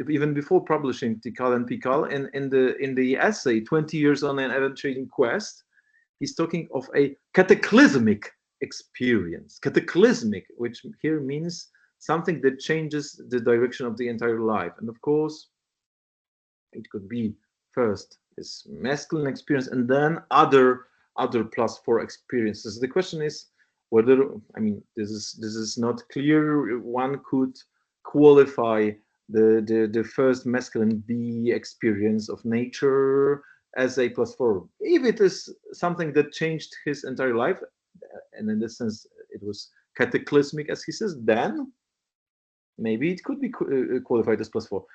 even before publishing Tikal and Pikal, in the essay 20 Years on an Ever-Changing Quest, he's talking of a cataclysmic experience. Cataclysmic, which here means something that changes the direction of the entire life. And of course, it could be first this mescaline experience, and then other +4 experiences. The question is whether, I mean, this is not clear. One could qualify the first mescaline B experience of nature as a +4, if it is something that changed his entire life, and in this sense it was cataclysmic, as he says, then maybe it could be qualified as +4.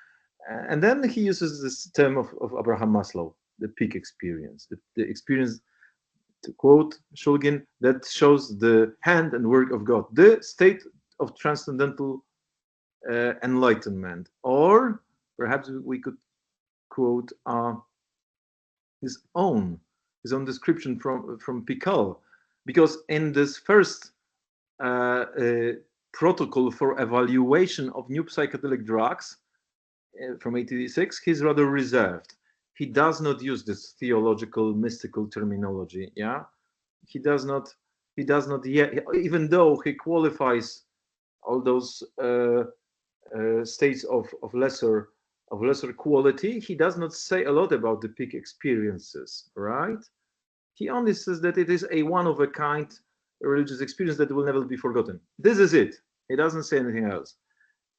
And then he uses this term of Abraham Maslow, the peak experience, the experience, to quote Shulgin, that shows the hand and work of God, the state of transcendental enlightenment. Or perhaps we could quote his own description from Pickle, because in this first protocol for evaluation of new psychedelic drugs from 86, he's rather reserved. He does not use this theological, mystical terminology. Yeah, he does not yet, even though he qualifies all those states of lesser quality. He does not say a lot about the peak experiences, right? He only says that it is a one-of-a-kind religious experience that will never be forgotten. This is it. He doesn't say anything else.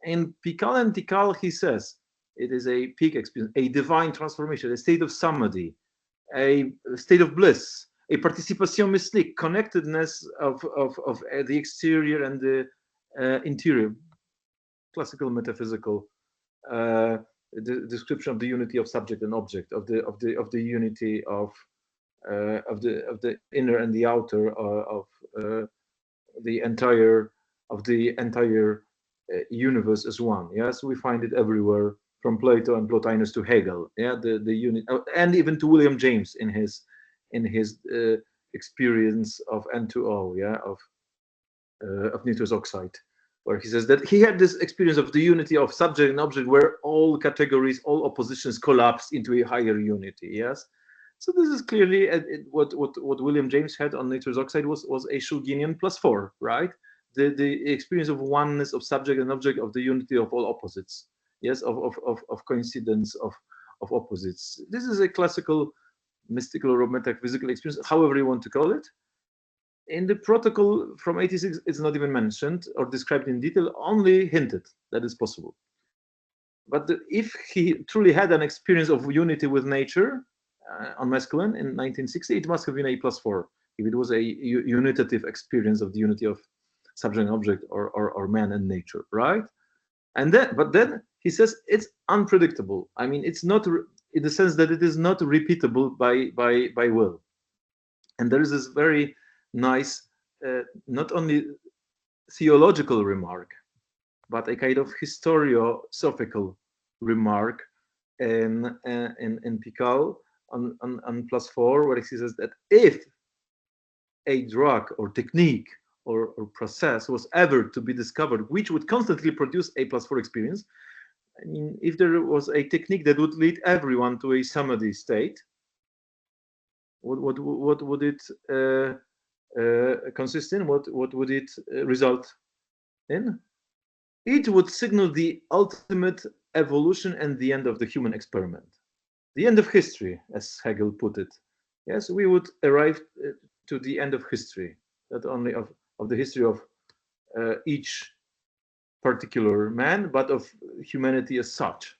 In Pikal and Tikal, he says it is a peak experience, a divine transformation, a state of samadhi, a state of bliss, a participation mystique, connectedness of the exterior and the interior, classical metaphysical the description of the unity of subject and object, of the unity of the inner and the outer of the entire universe as one. Yes, we find it everywhere, from Plato and Plotinus to Hegel. Yeah, the unit, and even to William James in his experience of N2O. Yeah, of nitrous oxide, where he says that he had this experience of the unity of subject and object, where all categories, all oppositions collapsed into a higher unity. Yes, so this is clearly what William James had on nitrous oxide was a Shulginian +4, right? The experience of oneness of subject and object, of the unity of all opposites. Yes, of coincidence of opposites. This is a classical mystical or metaphysical experience, however you want to call it. In the protocol from 86, it's not even mentioned or described in detail, only hinted that is possible. But if he truly had an experience of unity with nature on mescaline in 1960, it must have been a +4. If it was a unitative experience of the unity of subject and object, or man and nature, right? And then he says it's unpredictable. I mean, it's not in the sense that it is not repeatable by will. And there is this very nice, not only theological remark, but a kind of historiosophical remark in Pikal on +4, where he says that if a drug or technique or process was ever to be discovered, which would constantly produce a +4 experience, I mean, if there was a technique that would lead everyone to a samadhi state, what would it consist in? What would it result in? It would signal the ultimate evolution and the end of the human experiment, the end of history, as Hegel put it. Yes, we would arrive to the end of history, not only of the history of each particular man, but of humanity as such,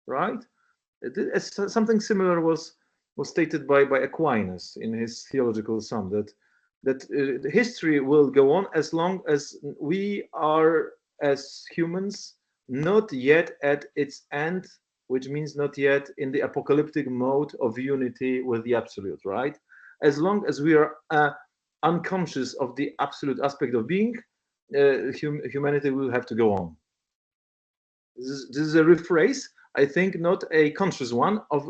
right? Something similar was stated by Aquinas in his theological sum, that history will go on as long as we are, as humans, not yet at its end, which means not yet in the apocalyptic mode of unity with the absolute, right? As long as we are unconscious of the absolute aspect of being, humanity will have to go on. This is a rephrase, I think, not a conscious one of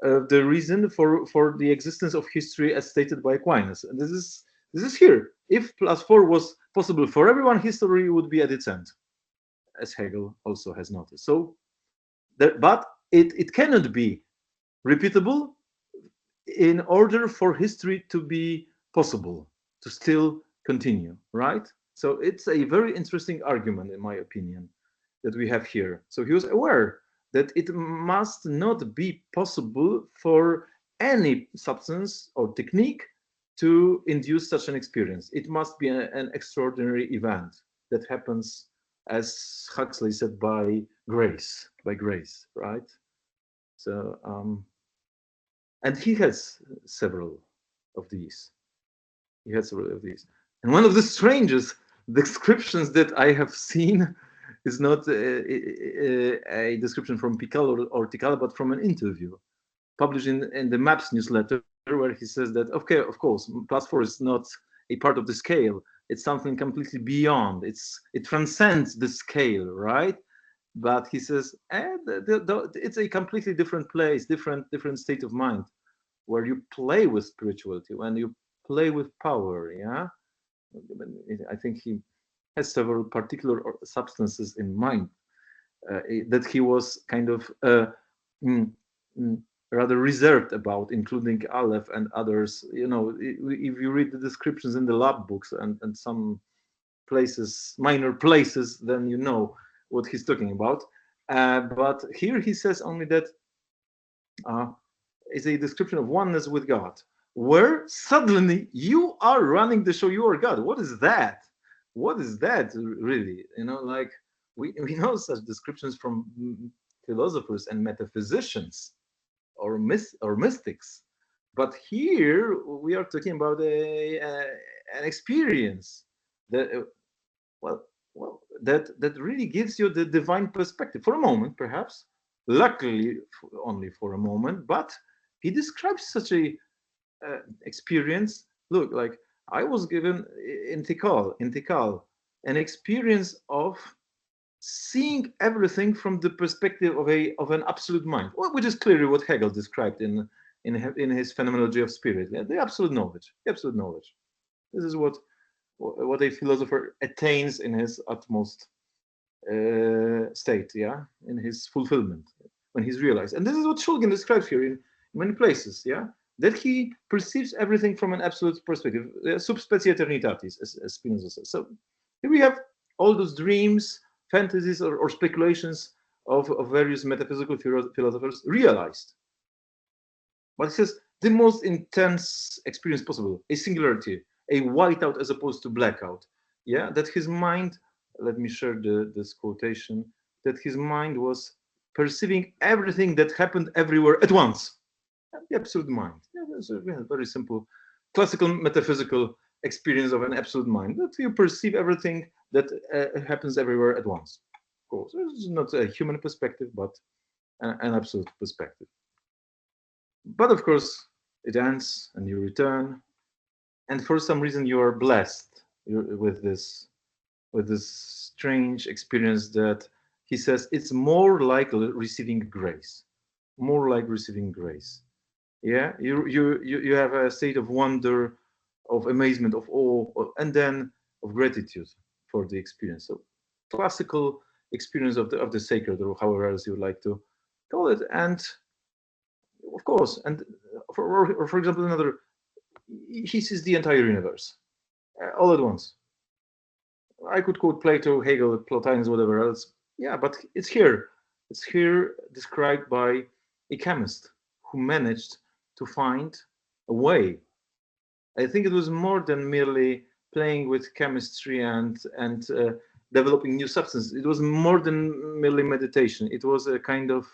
the reason for the existence of history as stated by Aquinas. And this is here. If +4 was possible for everyone, history would be at its end, as Hegel also has noticed. So, but it cannot be repeatable in order for history to be possible, to still continue, right? So it's a very interesting argument, in my opinion, that we have here. So he was aware that it must not be possible for any substance or technique to induce such an experience. It must be an extraordinary event that happens, as Huxley said, by grace, right? So, and he has several of these. And one of the strangest descriptions that I have seen is not a description from Pikal or Tikal, but from an interview published in the MAPS newsletter, where he says that, okay, of course, +4 is not a part of the scale. It's something completely beyond. It transcends the scale, right? But he says, it's a completely different place, different state of mind, where you play with spirituality, when you play with power. Yeah, I think he has several particular substances in mind that he was kind of mm, mm, rather reserved about, including Aleph and others. You know, if you read the descriptions in the lab books and some places, minor places, then you know what he's talking about. But here he says only that is a description of oneness with God, where suddenly you are running the show, you are God. What is that? What is that really? You know, like we know such descriptions from philosophers and metaphysicians or mystics. But here we are talking about an experience that well, that really gives you the divine perspective for a moment, perhaps. Luckily, only for a moment. But he describes such a experience. Look, like I was given intikal, an experience of seeing everything from the perspective of an absolute mind, which is clearly what Hegel described in his phenomenology of spirit. Yeah, the absolute knowledge, the absolute knowledge. This is what a philosopher attains in his utmost state, yeah, in his fulfillment, when he's realized. And this is what Shulgin describes here in many places, yeah, that he perceives everything from an absolute perspective, sub specie eternitatis, as Spinoza says. So here we have all those dreams, fantasies, or speculations of various metaphysical philosophers realized. But he says the most intense experience possible, a singularity, a whiteout as opposed to blackout. Yeah, that his mind, let me share this quotation, that his mind was perceiving everything that happened everywhere at once. The absolute mind. Yeah, that's a very simple, classical metaphysical experience of an absolute mind, that you perceive everything that happens everywhere at once. Of course, it's not a human perspective, but an absolute perspective. But of course, it ends and you return, and for some reason you are blessed with this strange experience that he says it's more like receiving grace, more like receiving grace. Yeah, you have a state of wonder, of amazement, of awe, and then of gratitude for the experience. So classical experience of the sacred, or however else you would like to call it. And of course, and for example, another, he sees the entire universe all at once. I could quote Plato, Hegel, Plotinus, whatever else. Yeah, but it's here. It's here described by a chemist who managed to find a way. I think it was more than merely playing with chemistry and developing new substances. It was more than merely meditation. It was a kind of,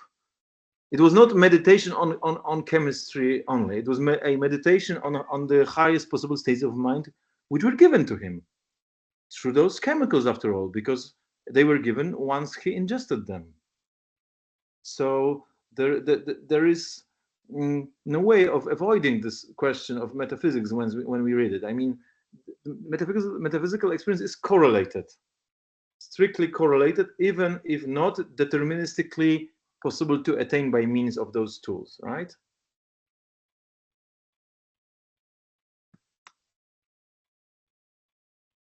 it was not meditation on chemistry only. It was a meditation on the highest possible states of mind which were given to him through those chemicals, after all, because they were given once he ingested them. So there is no way of avoiding this question of metaphysics when we read it. I mean, metaphysical experience is correlated, strictly correlated, even if not deterministically possible to attain by means of those tools, right?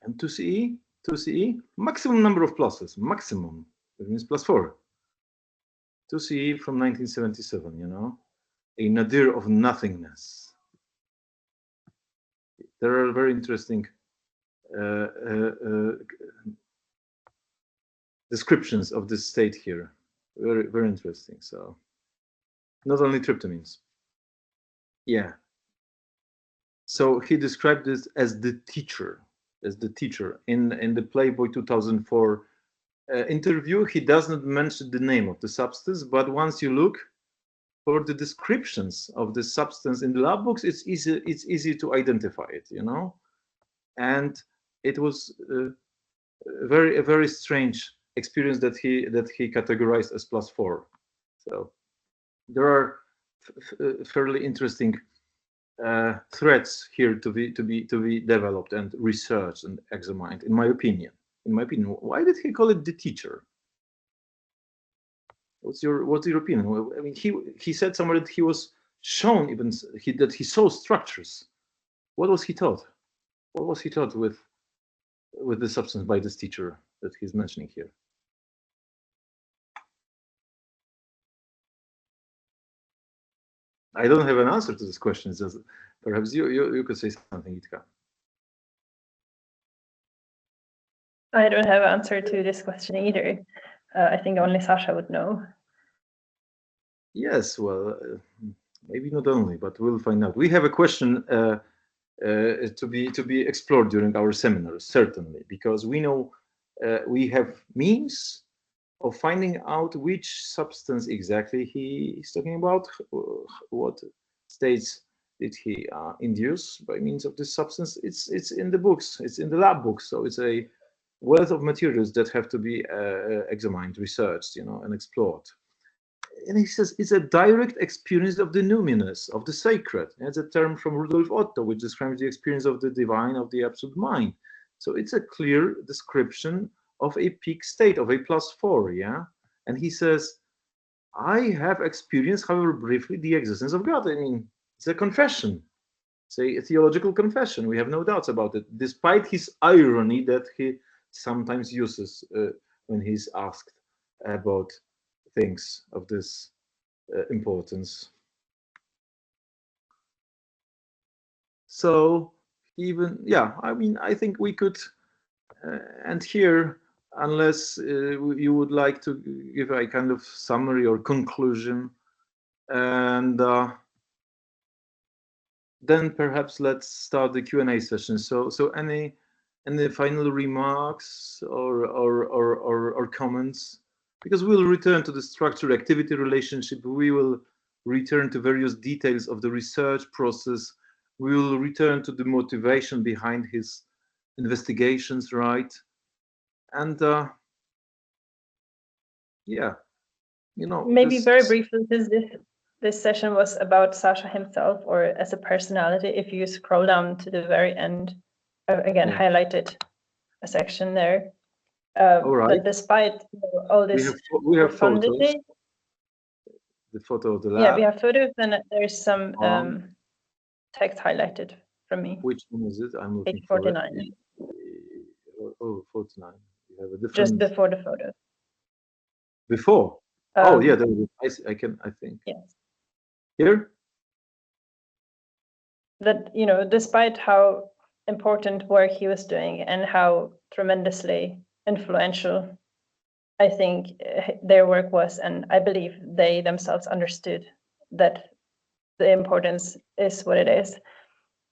And 2CE, maximum number of pluses, maximum, that means +4. 2CE from 1977, you know, a nadir of nothingness. There are very interesting descriptions of this state here. Very, very interesting. So, not only tryptamines. Yeah. So he described this as the teacher, in the Playboy 2004 interview. He does not mention the name of the substance, but once you look for the descriptions of the substance in the lab books, it's easy to identify it, you know. And it was a very strange experience that he categorized as +4. So there are fairly interesting threads here to be developed and researched and examined, in my opinion. Why did he call it the teacher? What's your opinion? Well, I mean, he said somewhere that he was shown even that he saw structures. What was he taught? What was he taught with the substance by this teacher that he's mentioning here? I don't have an answer to this question. Just perhaps you could say something, Jitka. I don't have an answer to this question either. I think only Sasha would know. Yes, well, maybe not only, but we'll find out. We have a question to be explored during our seminars, certainly, because we know we have means of finding out which substance exactly he is talking about, what states did he induce by means of this substance. It's in the books, it's in the lab books, so it's a wealth of materials that have to be examined, researched, and explored. And he says it's a direct experience of the numinous, of the sacred. It's a term from Rudolf Otto, which describes the experience of the divine, of the absolute mind. So it's a clear description of a peak state, of a +4, yeah? And he says, I have experienced, however briefly, the existence of God. I mean, it's a confession. It's a theological confession. We have no doubts about it, despite his irony that he sometimes uses when he's asked about things of this importance. So even, yeah, I mean, I think we could end here, unless you would like to give a kind of summary or conclusion. And then perhaps let's start the Q&A session. So any final remarks or comments? Because we'll return to the structure-activity relationship. We will return to various details of the research process. We will return to the motivation behind his investigations, right? And yeah, maybe very briefly, this session was about Sasha himself, or as a personality. If you scroll down to the very end, again, highlighted a section there. All right. But despite all this we have profundity, photos. The photo of the lab. Yeah, we have photos, and there's some text highlighted from me. Which one is it? I'm looking Page 49. for it. Oh, 49. You have a different. Just before the photo. Before. Oh yeah, there is. I think. Yes. Here. That despite how important work he was doing and how tremendously influential I think their work was, and I believe they themselves understood that the importance is what it is.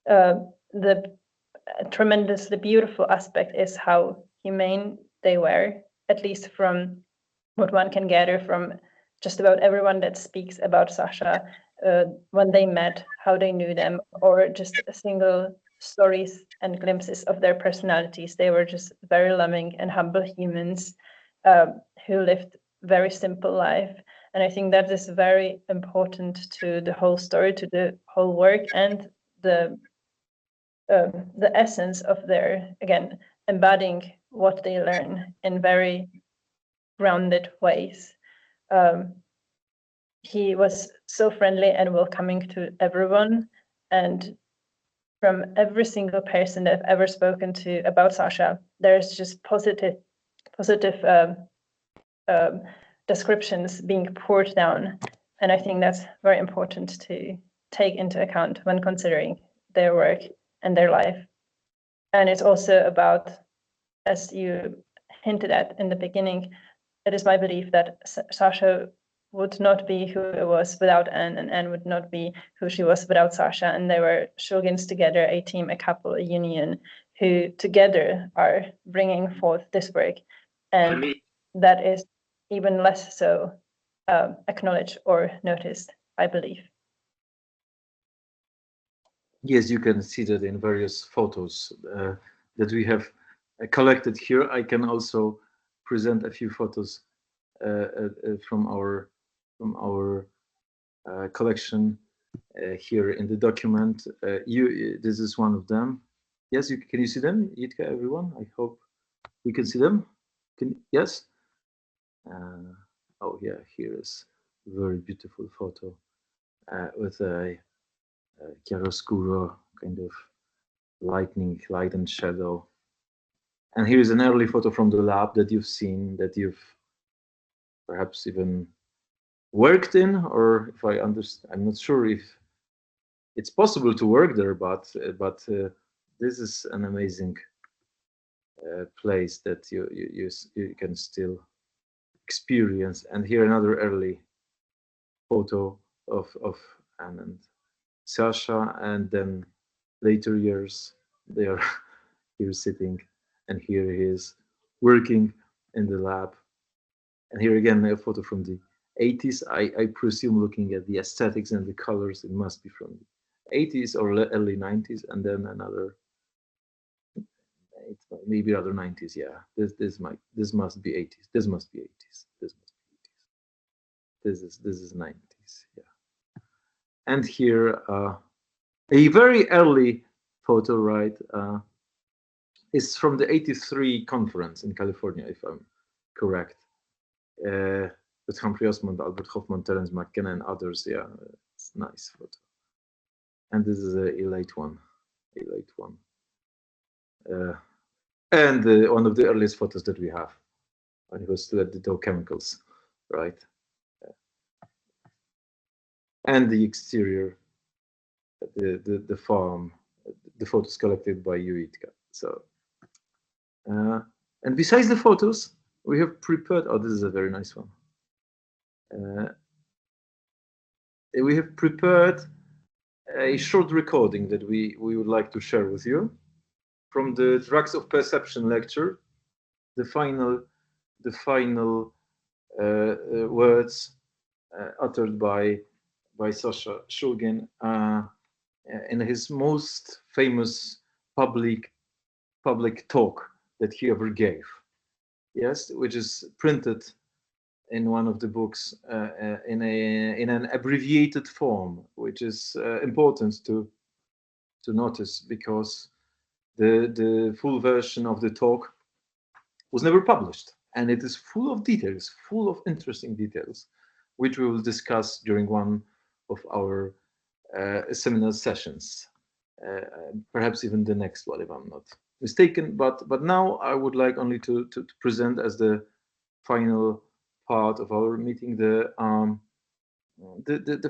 The tremendously beautiful aspect is how humane they were, at least from what one can gather from just about everyone that speaks about Sasha, when they met, how they knew them, or just single stories and glimpses of their personalities. They were just very loving and humble humans who lived very simple life. And I think that is very important to the whole story, to the whole work, and the essence of their, again, embodying what they learn in very grounded ways. He was so friendly and welcoming to everyone, and from every single person that I've ever spoken to about Sasha, there's just positive descriptions being poured down, and I think that's very important to take into account when considering their work and their life. And it's also about, as you hinted at in the beginning, it is my belief that Sasha would not be who it was without Anne, and Anne would not be who she was without Sasha. And they were Shulgins together, a team, a couple, a union, who together are bringing forth this work. And that is even less so acknowledged or noticed, I believe. Yes, you can see that in various photos that we have collected here. I can also present a few photos from our collection here in the document. This is one of them. Yes, can you see them, Jitka, everyone? I hope we can see them. Yes. Oh yeah, here is a very beautiful photo with a chiaroscuro kind of lightning, light and shadow. And here is an early photo from the lab that you've seen, that you've perhaps even worked in, or if I understand, I'm not sure if it's possible to work there, but this is an amazing place that you can still experience. And here another early photo of Anne and Sasha, and then later years they are here sitting, and here he is working in the lab. And here again a photo from the 80s. I presume, looking at the aesthetics and the colors, it must be from the 80s or early 90s, and then another maybe other 90s. Yeah, this must be 80s. This must be 80s. This must be 80s. This is 90s. Yeah. And here a very early photo, right? Is from the 83 conference in California, if I'm correct. With Humphrey Osmond, Albert Hoffman, Terence McKenna, and others. Yeah, it's a nice photo. And this is a late one. And one of the earliest photos that we have when he was still at the Dow Chemicals, right? And the exterior, the farm, the photos collected by Jitka. So, and besides the photos, we have prepared. Oh, this is a very nice one. We have prepared a short recording that we would like to share with you from the Drugs of Perception lecture, the final words uttered by Sasha Shulgin in his most famous public talk that he ever gave. Yes, which is printed in one of the books in an abbreviated form, which is important to notice, because the full version of the talk was never published, and it is full of details, full of interesting details, which we will discuss during one of our seminar sessions, perhaps even the next one, if I'm not mistaken. But now I would like only to present as the final part of our meeting the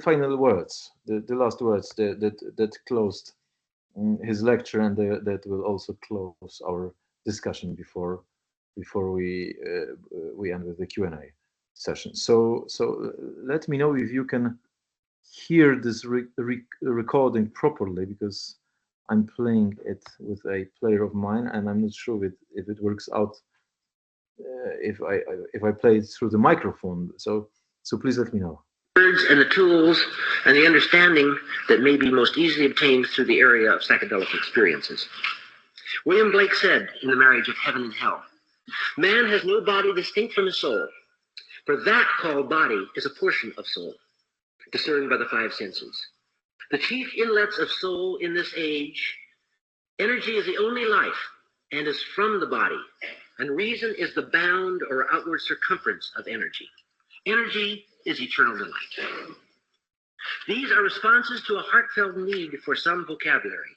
final words, the last words that closed his lecture, and that will also close our discussion before we end with the Q&A session. So let me know if you can hear this recording properly, because I'm playing it with a player of mine, and I'm not sure if it works out if I play it through the microphone. So please let me know. Words and the tools and the understanding that may be most easily obtained through the area of psychedelic experiences. William Blake said in The Marriage of Heaven and Hell, "Man has no body distinct from his soul, for that called body is a portion of soul, discerned by the five senses. The chief inlets of soul in this age, energy is the only life and is from the body, and reason is the bound or outward circumference of energy. Energy is eternal delight." These are responses to a heartfelt need for some vocabulary,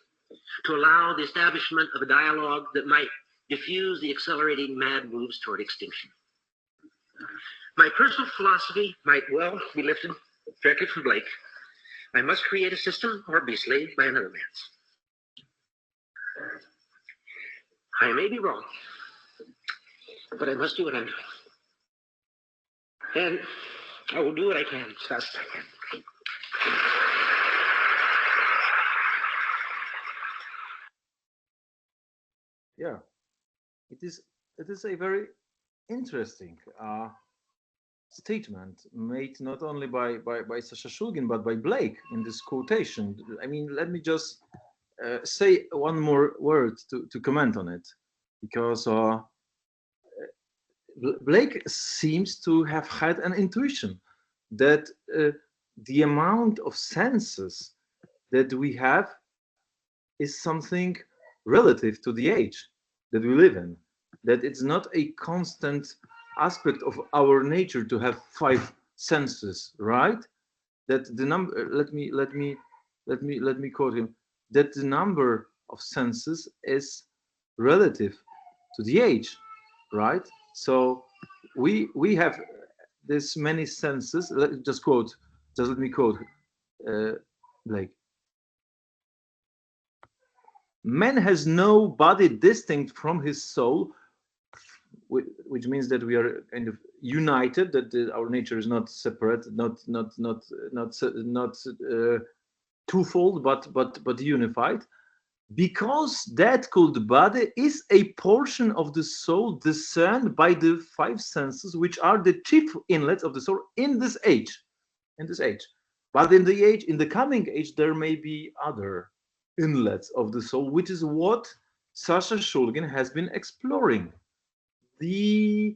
to allow the establishment of a dialogue that might diffuse the accelerating mad moves toward extinction. My personal philosophy might well be lifted directly from Blake. I must create a system or be slaved by another man's. I may be wrong, but I must do what I'm doing. And I will do what I can as fast as I can. Yeah, it is a very interesting statement made not only by Sasha Shulgin, but by Blake in this quotation. I mean, let me just say one more word to comment on it, because Blake seems to have had an intuition that the amount of senses that we have is something relative to the age that we live in, that it's not a constant aspect of our nature to have 5 senses, right? That the number, let me quote him, that the number of senses is relative to the age, right? So we have this many senses. Just let me quote Blake. Man has no body distinct from his soul, which means that we are kind of united, that our nature is not separate, not twofold, but unified, because that called body is a portion of the soul discerned by the 5 senses, which are the chief inlets of the soul in this age. But in the coming age, there may be other inlets of the soul, which is what Sasha Shulgin has been exploring. The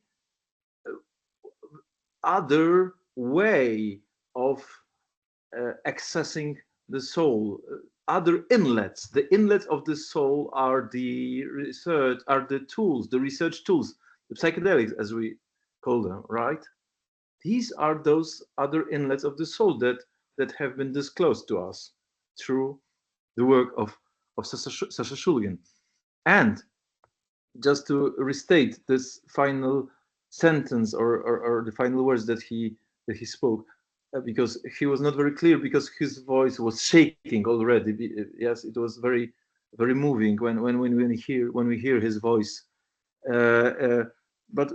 other way of accessing the soul, other inlets. The inlets of the soul are the tools, the research tools, the psychedelics, as we call them, right? These are those other inlets of the soul that have been disclosed to us through the work of Sasha Shulgin. And just to restate this final sentence or the final words that he spoke, because he was not very clear, because his voice was shaking already. Yes, it was very moving when we hear his voice. But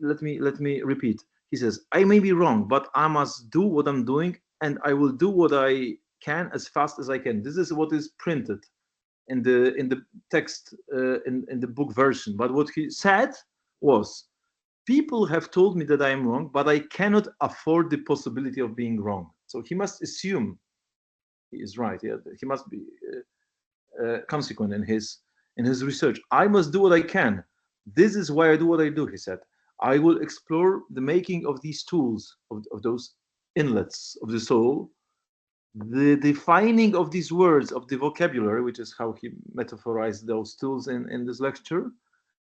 let me repeat. He says, "I may be wrong, but I must do what I'm doing, and I will do what I can as fast as I can." This is what is printed in the text, in the book version. But what he said was, people have told me that I am wrong, but I cannot afford the possibility of being wrong. So he must assume he is right. Yeah, he must be consequent in his research. I must do what I can. This is why I do what I do, he said. I will explore the making of these tools, of those inlets of the soul, the defining of these words, of the vocabulary, which is how he metaphorized those tools in this lecture,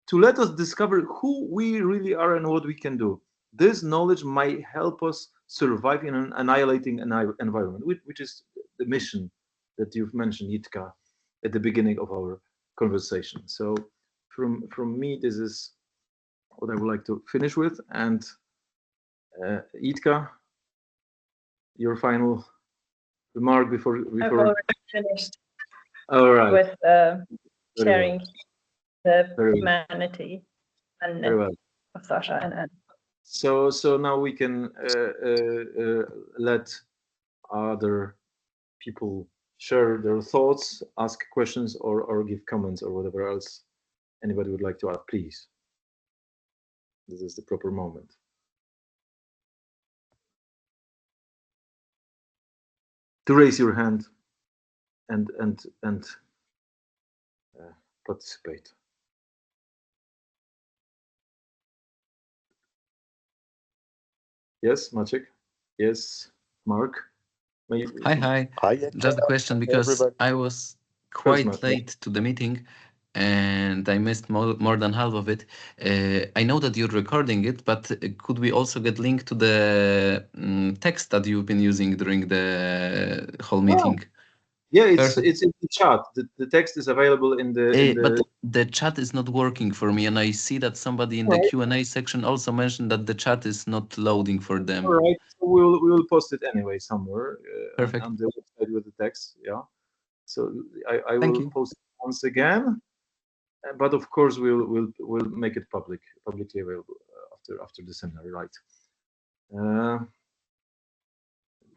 to let us discover who we really are and what we can do. This knowledge might help us survive in an annihilating environment, which is the mission that you've mentioned, Jitka, at the beginning of our conversation. So from me, this is what I would like to finish with. And Jitka, your final remark before I've already finished with sharing the humanity and of Sasha and Anne. So now we can let other people share their thoughts, ask questions, or give comments, or whatever else anybody would like to add. Please, this is the proper moment. To raise your hand and participate. Yes, Maciek? Yes, Mark? Hi. Just a question, because I was quite late to the meeting and I missed more than half of it. I know that you're recording it, but could we also get link to the text that you've been using during the whole meeting? Yeah, it's in the chat. The text is available in the. But the chat is not working for me, and I see that somebody in the Q&A section also mentioned that the chat is not loading for them. All right, so we will post it anyway somewhere. Perfect. On the website with the text. Yeah. So I will post it once again, but of course we'll make it publicly available after the seminar, right?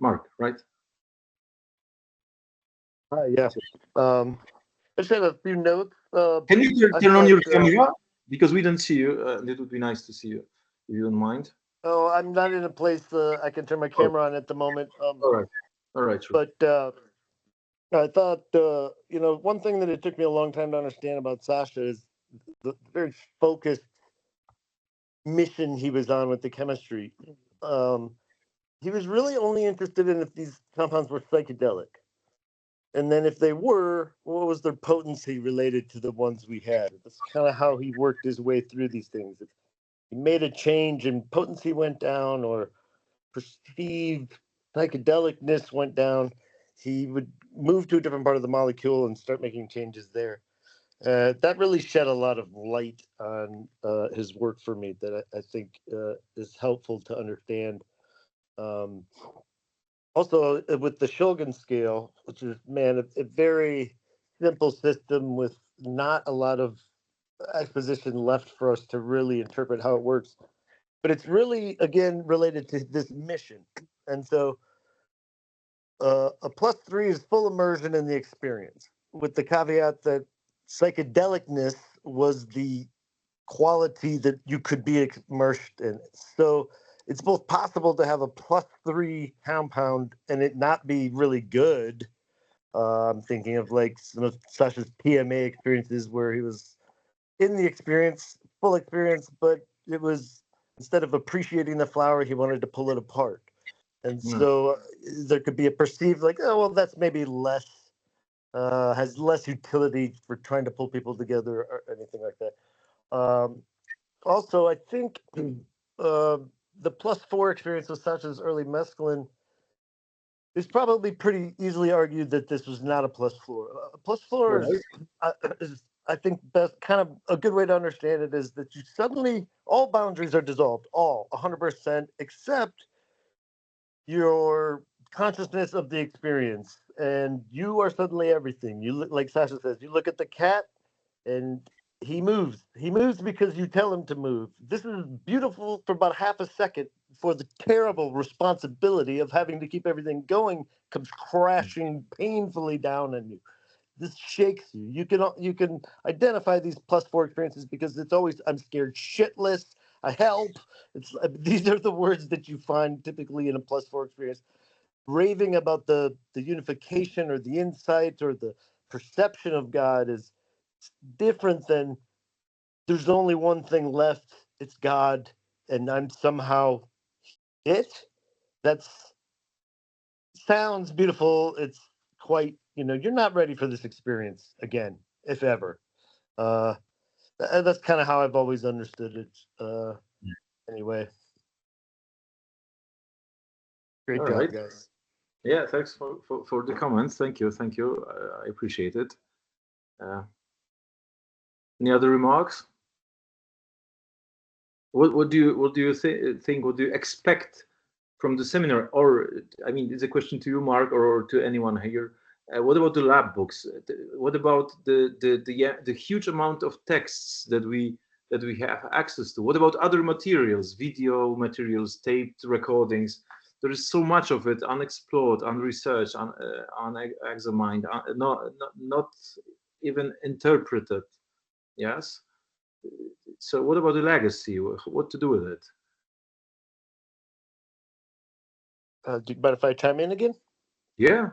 Mark, right? Yeah. I just have a few notes. Can you turn on your camera? Because we don't see you. It would be nice to see you, if you don't mind. Oh, I'm not in a place I can turn my camera on at the moment. All right. Sure. But I thought, one thing that it took me a long time to understand about Sasha is the very focused mission he was on with the chemistry. He was really only interested in if these compounds were psychedelic. And then if they were, what was their potency related to the ones we had? That's kind of how he worked his way through these things. he made a change and potency went down, or perceived psychedelicness went down, he would move to a different part of the molecule and start making changes there. That really shed a lot of light on his work for me that I think is helpful to understand. Also, with the Shulgin scale, which is, man, a very simple system with not a lot of exposition left for us to really interpret how it works. But it's really, again, related to this mission. And so a +3 is full immersion in the experience, with the caveat that psychedelicness was the quality that you could be immersed in. So it's both possible to have a +3 compound and it not be really good. I'm thinking of like some of Sasha's PMA experiences where he was in the experience, full experience, but it was, instead of appreciating the flower, he wanted to pull it apart. And so there could be a perceived like, oh, well, that's maybe less, has less utility for trying to pull people together or anything like that. Also, I think the +4 experience with Sasha's early mescaline is probably pretty easily argued that this was not a +4. A +4 is, I think, best kind of a good way to understand it is that you suddenly, all boundaries are dissolved, all 100%, except your consciousness of the experience, and you are suddenly everything. You look, like Sasha says, you look at the cat and he moves because you tell him to move. This is beautiful for about half a second, for the terrible responsibility of having to keep everything going comes crashing painfully down on you. This shakes you. You can identify these +4 experiences because it's always, I'm scared shitless, I help. These are the words that you find typically in a +4 experience. Raving about the unification or the insight or the perception of God is different than there's only one thing left, it's God, and I'm somehow it. That's sounds beautiful. It's quite, you're not ready for this experience again, if ever. That's kind of how I've always understood it. Anyway. Great All job, right. guys. Yeah, thanks for the comments. Thank you. I appreciate it. Any other remarks? What do you think? What do you expect from the seminar? Or, I mean, it's a question to you, Mark, or to anyone here. What about the lab books? What about the huge amount of texts that we have access to? What about other materials, video materials, taped recordings? There is so much of it unexplored, unresearched, unexamined, not even interpreted. Yes. So what about the legacy? What to do with it? Do you mind if I chime in again? Yeah.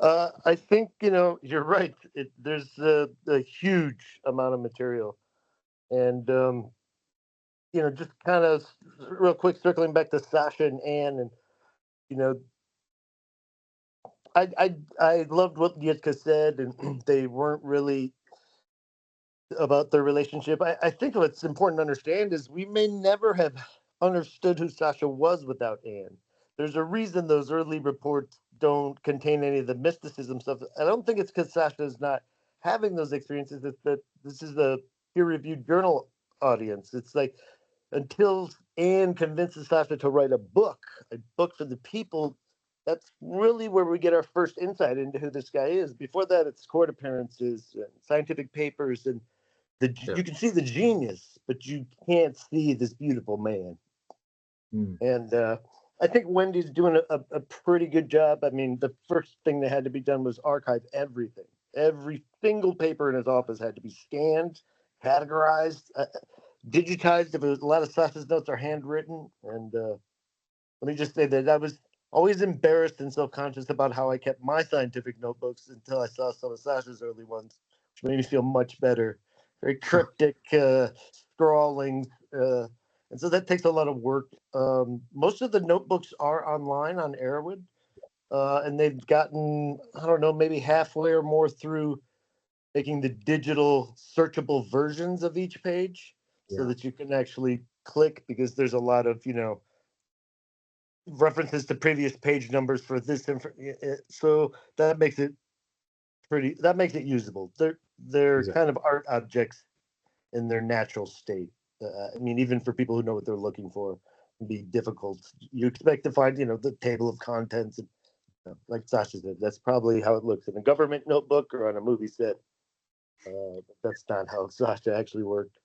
I think, you're right. There's a huge amount of material. And, just kind of real quick, circling back to Sasha and Anne, and, I loved what Jitka said, and they weren't really about their relationship. I think what's important to understand is we may never have understood who Sasha was without Anne. There's a reason those early reports don't contain any of the mysticism stuff. I don't think it's because Sasha is not having those experiences. It's that this is a peer-reviewed journal audience. It's like, until Anne convinces Sasha to write a book for the people, that's really where we get our first insight into who this guy is. Before that, it's court appearances, and scientific papers, and you can see the genius, but you can't see this beautiful man. And I think Wendy's doing a pretty good job. I mean, the first thing that had to be done was archive everything. Every single paper in his office had to be scanned, categorized, digitized. If a lot of Sasha's notes are handwritten. And let me just say that I was always embarrassed and self-conscious about how I kept my scientific notebooks until I saw some of Sasha's early ones, which made me feel much better. Very cryptic, scrawling, and so that takes a lot of work. Most of the notebooks are online on Arrowwood, and they've gotten, I don't know, maybe halfway or more through making the digital searchable versions of each page. so that you can actually click, because there's a lot of, references to previous page numbers for this so that makes it usable. They're kind of art objects in their natural state. I mean, even for people who know what they're looking for, it can be difficult. You expect to find, the table of contents, and like Sasha said, that's probably how it looks in a government notebook or on a movie set. But that's not how Sasha actually worked.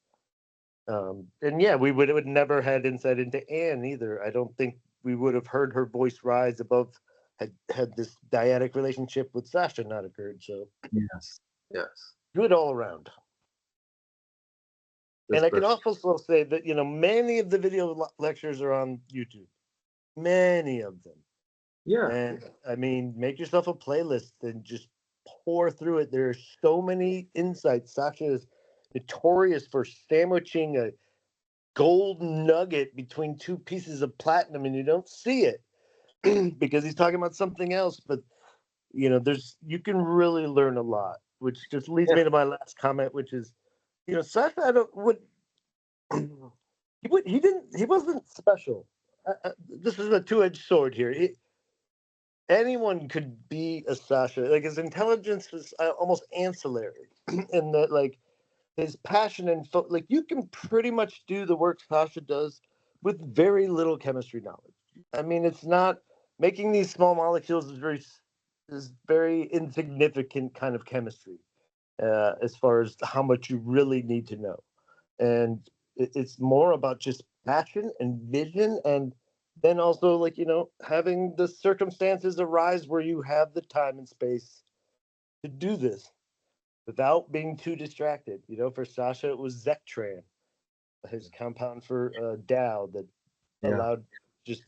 And yeah, we would never had insight into Anne either. I don't think we would have heard her voice rise above had this dyadic relationship with Sasha not occurred. So yes, good all around. And I can also say that many of the video lectures are on YouTube, many of them. Yeah. And I mean, make yourself a playlist and just pour through it. There are so many insights. Sasha is notorious for sandwiching a gold nugget between two pieces of platinum, and you don't see it because he's talking about something else. But you can really learn a lot, which just leads me to my last comment, which is, Sasha, he wasn't special. This is a two-edged sword here. Anyone could be a Sasha. Like, his intelligence is almost ancillary, in that, like, his passion and like, you can pretty much do the work Sasha does with very little chemistry knowledge. I mean, it's not making these small molecules is very insignificant kind of chemistry, as far as how much you really need to know, and it's more about just passion and vision, and then also, like, having the circumstances arise where you have the time and space to do this without being too distracted. For Sasha, it was Zectran, his compound for Dow, that allowed just,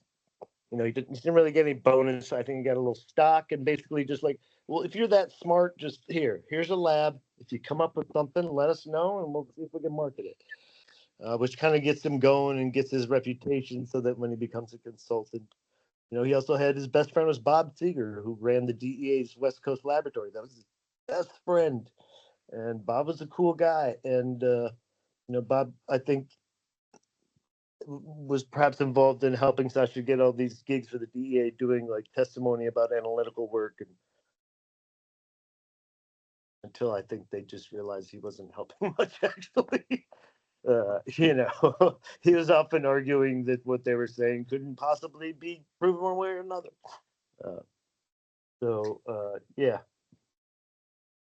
he didn't really get any bonus. I think he got a little stock, and basically just like, well, if you're that smart, just here's a lab. If you come up with something, let us know, and we'll see if we can market it. Which kind of gets him going and gets his reputation, so that when he becomes a consultant, he also had his best friend was Bob Seeger, who ran the DEA's West Coast laboratory. That was his best friend. And Bob was a cool guy. And, Bob, I think, was perhaps involved in helping Sasha get all these gigs for the DEA, doing like testimony about analytical work. And until I think they just realized he wasn't helping much, actually. He was often arguing that what they were saying couldn't possibly be proven one way or another. Yeah.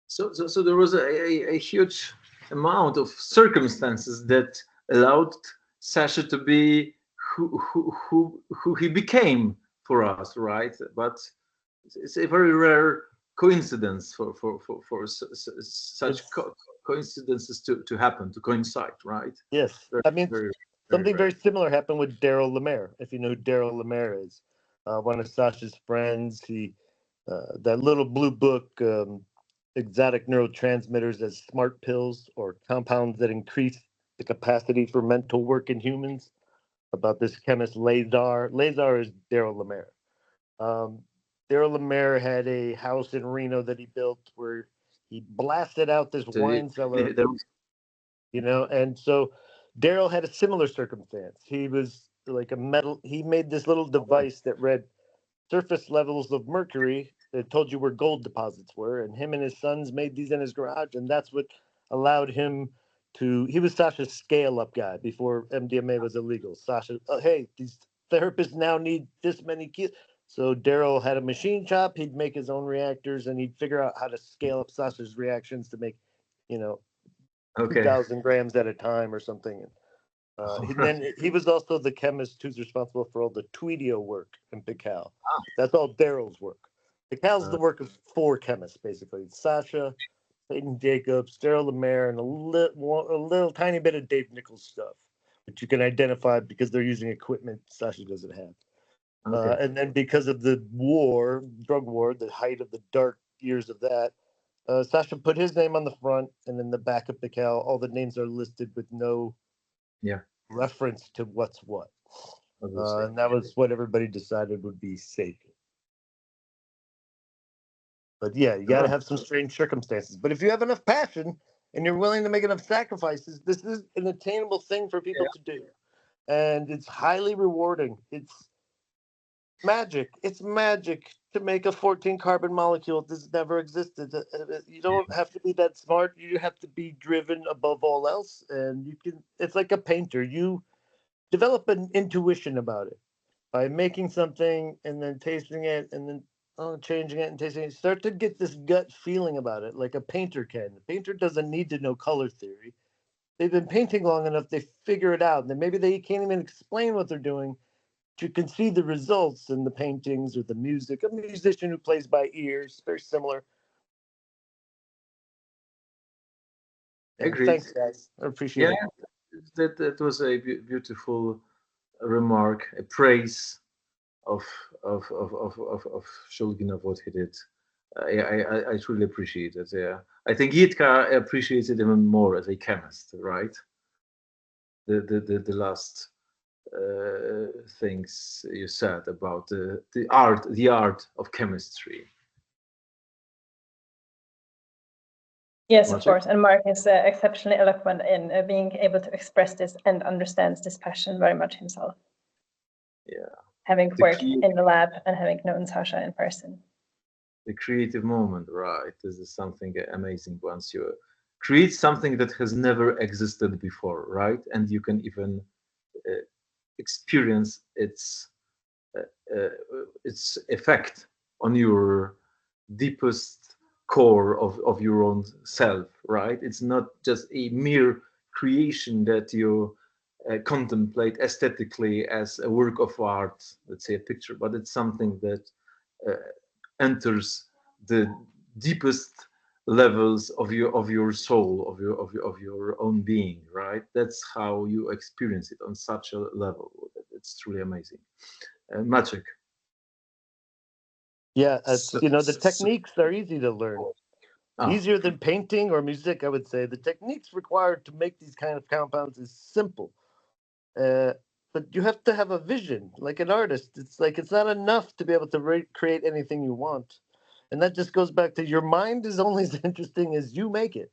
So there was a huge amount of circumstances that allowed Sasha to be who he became for us, right? But it's a very rare coincidence for such coincidences to happen, to coincide, right? Yes. I mean, something very similar happened with Daryl Lemaire, if you know who Daryl Lemaire is. One of Sasha's friends. That little blue book, Exotic Neurotransmitters as Smart Pills, or Compounds that Increase the Capacity for Mental Work in Humans, about this chemist Lazar. Lazar is Daryl Lemaire. Daryl Lemaire had a house in Reno that he built where he blasted out this wine cellar, and so Daryl had a similar circumstance. He was like he made this little device that read surface levels of mercury that told you where gold deposits were, and him and his sons made these in his garage, and that's what allowed him he was Sasha's scale-up guy before MDMA was illegal. Sasha, hey, these therapists now need this many kilos. So Daryl had a machine shop. He'd make his own reactors, and he'd figure out how to scale up Sasha's reactions to make, 2,000 grams at a time or something. Then he was also the chemist who's responsible for all the Tweedio work in Pical. That's all Daryl's work. Pical's the work of 4 chemists, basically. Sasha, Clayton Jacobs, Daryl Lemaire, and a little tiny bit of Dave Nichols stuff, which you can identify because they're using equipment Sasha doesn't have. And then because of the drug war, the height of the dark years of that, Sasha put his name on the front, and in the back of Pical, all the names are listed with no reference to what's what. And that was what everybody decided would be safe. But yeah, you got to have some strange circumstances. But if you have enough passion, and you're willing to make enough sacrifices, this is an attainable thing for people to do. And it's highly rewarding. It's magic. It's magic to make a 14 carbon molecule that's never existed. You don't have to be that smart. You have to be driven above all else. And you can, it's like a painter. You develop an intuition about it by making something and then tasting it and then changing it and tasting it. You start to get this gut feeling about it, like a painter can. The painter doesn't need to know color theory. They've been painting long enough, they figure it out. And then maybe they can't even explain what they're doing. You can see the results in the paintings or the music. A musician who plays by ears, very similar. Agreed. Thanks, guys. I appreciate it. That was a beautiful remark, a praise of Shulgin, of what he did. I truly appreciate it. Yeah, I think Jitka appreciates it even more as a chemist, right? The last things you said about the art of chemistry. Yes, of course. And Mark is exceptionally eloquent in being able to express this and understands this passion very much himself. Yeah. Having worked in the lab and having known Sasha in person. The creative moment, right? This is something amazing once you create something that has never existed before, right? And you can even experience its effect on your deepest core of your own self, right? It's not just a mere creation that you contemplate aesthetically as a work of art, let's say a picture, but it's something that enters the deepest levels of your soul, of your own being, right? That's how you experience it on such a level. It's truly amazing. Magic. Yeah, the techniques are easy to learn. Easier than painting or music, I would say. The techniques required to make these kind of compounds is simple. But you have to have a vision, like an artist. It's not enough to be able to create anything you want. And that just goes back to your mind is only as interesting as you make it.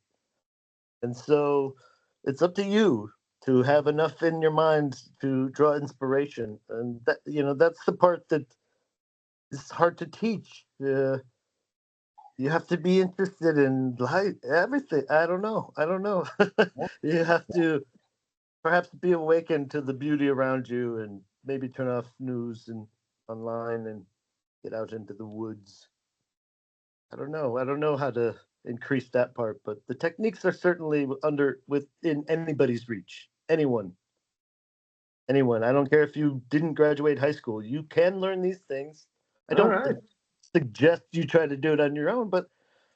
And so it's up to you to have enough in your mind to draw inspiration. And that, that's the part that is hard to teach. You have to be interested in everything. I don't know. You have to perhaps be awakened to the beauty around you and maybe turn off news and online and get out into the woods. I don't know how to increase that part, but the techniques are certainly within anybody's reach. Anyone. I don't care if you didn't graduate high school. You can learn these things. I don't suggest you try to do it on your own, but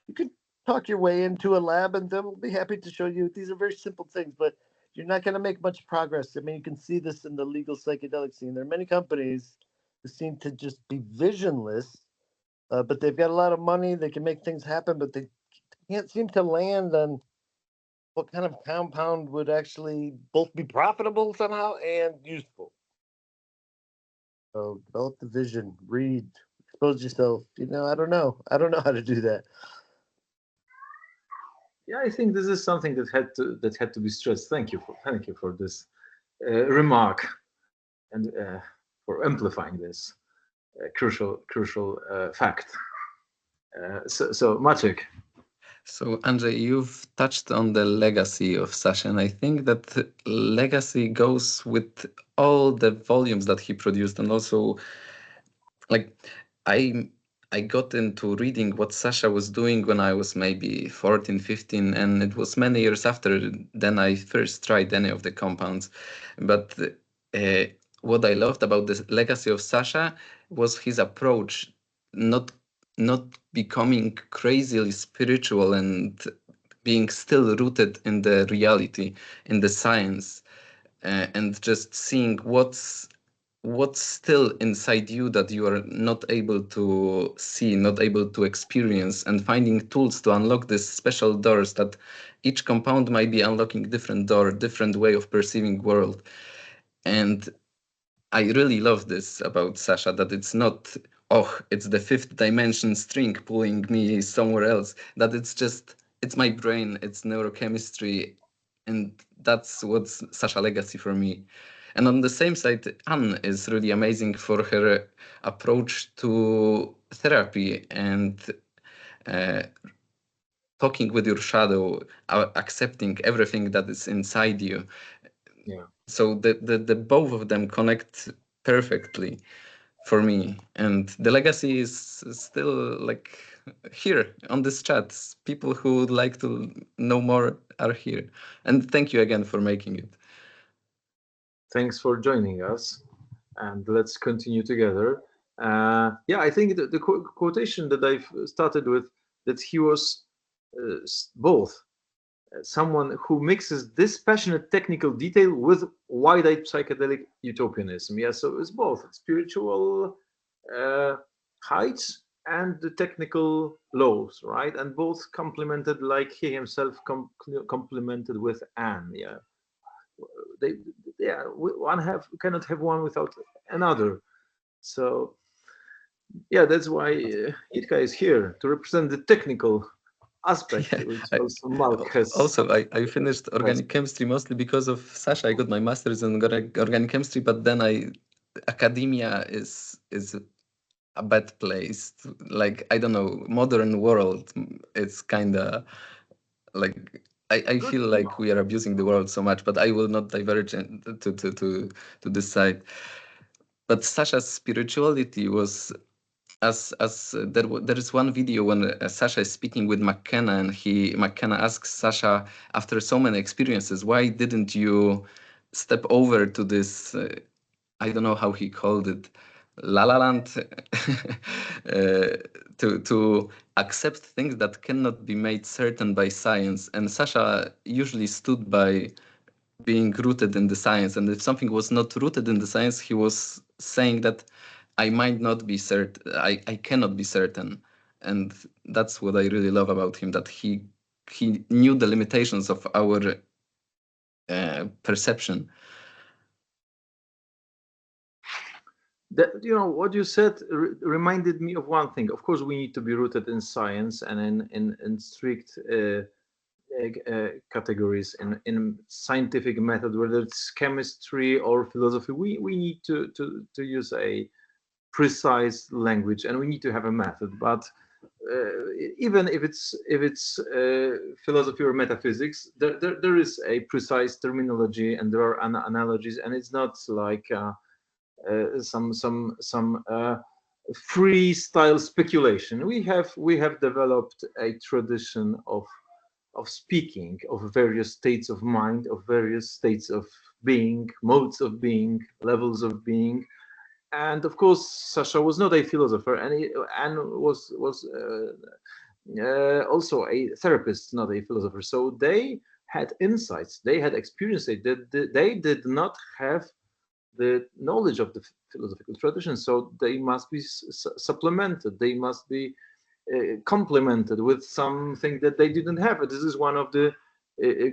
you can talk your way into a lab and they'll be happy to show you. These are very simple things, but you're not going to make much progress. I mean, you can see this in the legal psychedelic scene. There are many companies who seem to just be visionless, but they've got a lot of money. They can make things happen, but they can't seem to land on what kind of compound would actually both be profitable somehow and useful. So develop the vision, read, expose yourself. I don't know how to do that. Yeah, I think this is something that had to be stressed. Thank you for this remark and for amplifying this crucial fact. So Maciek. So Andrzej, you've touched on the legacy of Sasha, and I think that legacy goes with all the volumes that he produced, and also, like, I got into reading what Sasha was doing when I was maybe 14, 15, and it was many years after then I first tried any of the compounds. But what I loved about the legacy of Sasha was his approach, not becoming crazily spiritual and being still rooted in the reality, in the science, and just seeing what's still inside you that you are not able to see, not able to experience, and finding tools to unlock these special doors that each compound might be unlocking different door, different way of perceiving world. And I really love this about Sasha, that it's not, it's the fifth dimension string pulling me somewhere else, that it's just it's my brain, it's neurochemistry, and that's what's Sasha legacy for me. And on the same side, Anne is really amazing for her approach to therapy and talking with your shadow, accepting everything that is inside you. Yeah. So the both of them connect perfectly for me, and the legacy is still like here on this chat. People who would like to know more are here, and thank you again for making it. Thanks for joining us, and let's continue together. Yeah, I think the quotation that I've started with, that he was both someone who mixes dispassionate technical detail with wide-eyed psychedelic utopianism. Yeah, so it's both spiritual heights and the technical lows, right? And both complemented, like he himself complemented with Anne. Yeah, cannot have one without another. So yeah, that's why Jitka is here to represent the technical aspect, Yeah, which also Mark has. Also, I finished organic chemistry mostly because of Sasha. I got my master's in organic chemistry, but then academia is a bad place. Like, I don't know, modern world. It's kind of like I feel like we are abusing the world so much, but I will not diverge to this side. But Sasha's spirituality was there is one video when Sasha is speaking with McKenna, and McKenna asks Sasha, after so many experiences, why didn't you step over to this I don't know how he called it, La La Land, to accept things that cannot be made certain by science. And Sasha usually stood by being rooted in the science. And if something was not rooted in the science, he was saying that I might not be certain, I cannot be certain. And that's what I really love about him, that he knew the limitations of our perception. That, you know, what you said reminded me of one thing. Of course, we need to be rooted in science and in strict categories in scientific method, whether it's chemistry or philosophy. We need to use a precise language, and we need to have a method. But even if it's philosophy or metaphysics, there is a precise terminology, and there are analogies, and it's not like some freestyle speculation. We have developed a tradition of speaking of various states of mind, of various states of being, modes of being, levels of being. And of course, Sasha was not a philosopher, and was also a therapist, not a philosopher. So they had insights, they had experiences that they did not have the knowledge of the philosophical tradition. So they must be supplemented. They must be complemented with something that they didn't have. This is one of the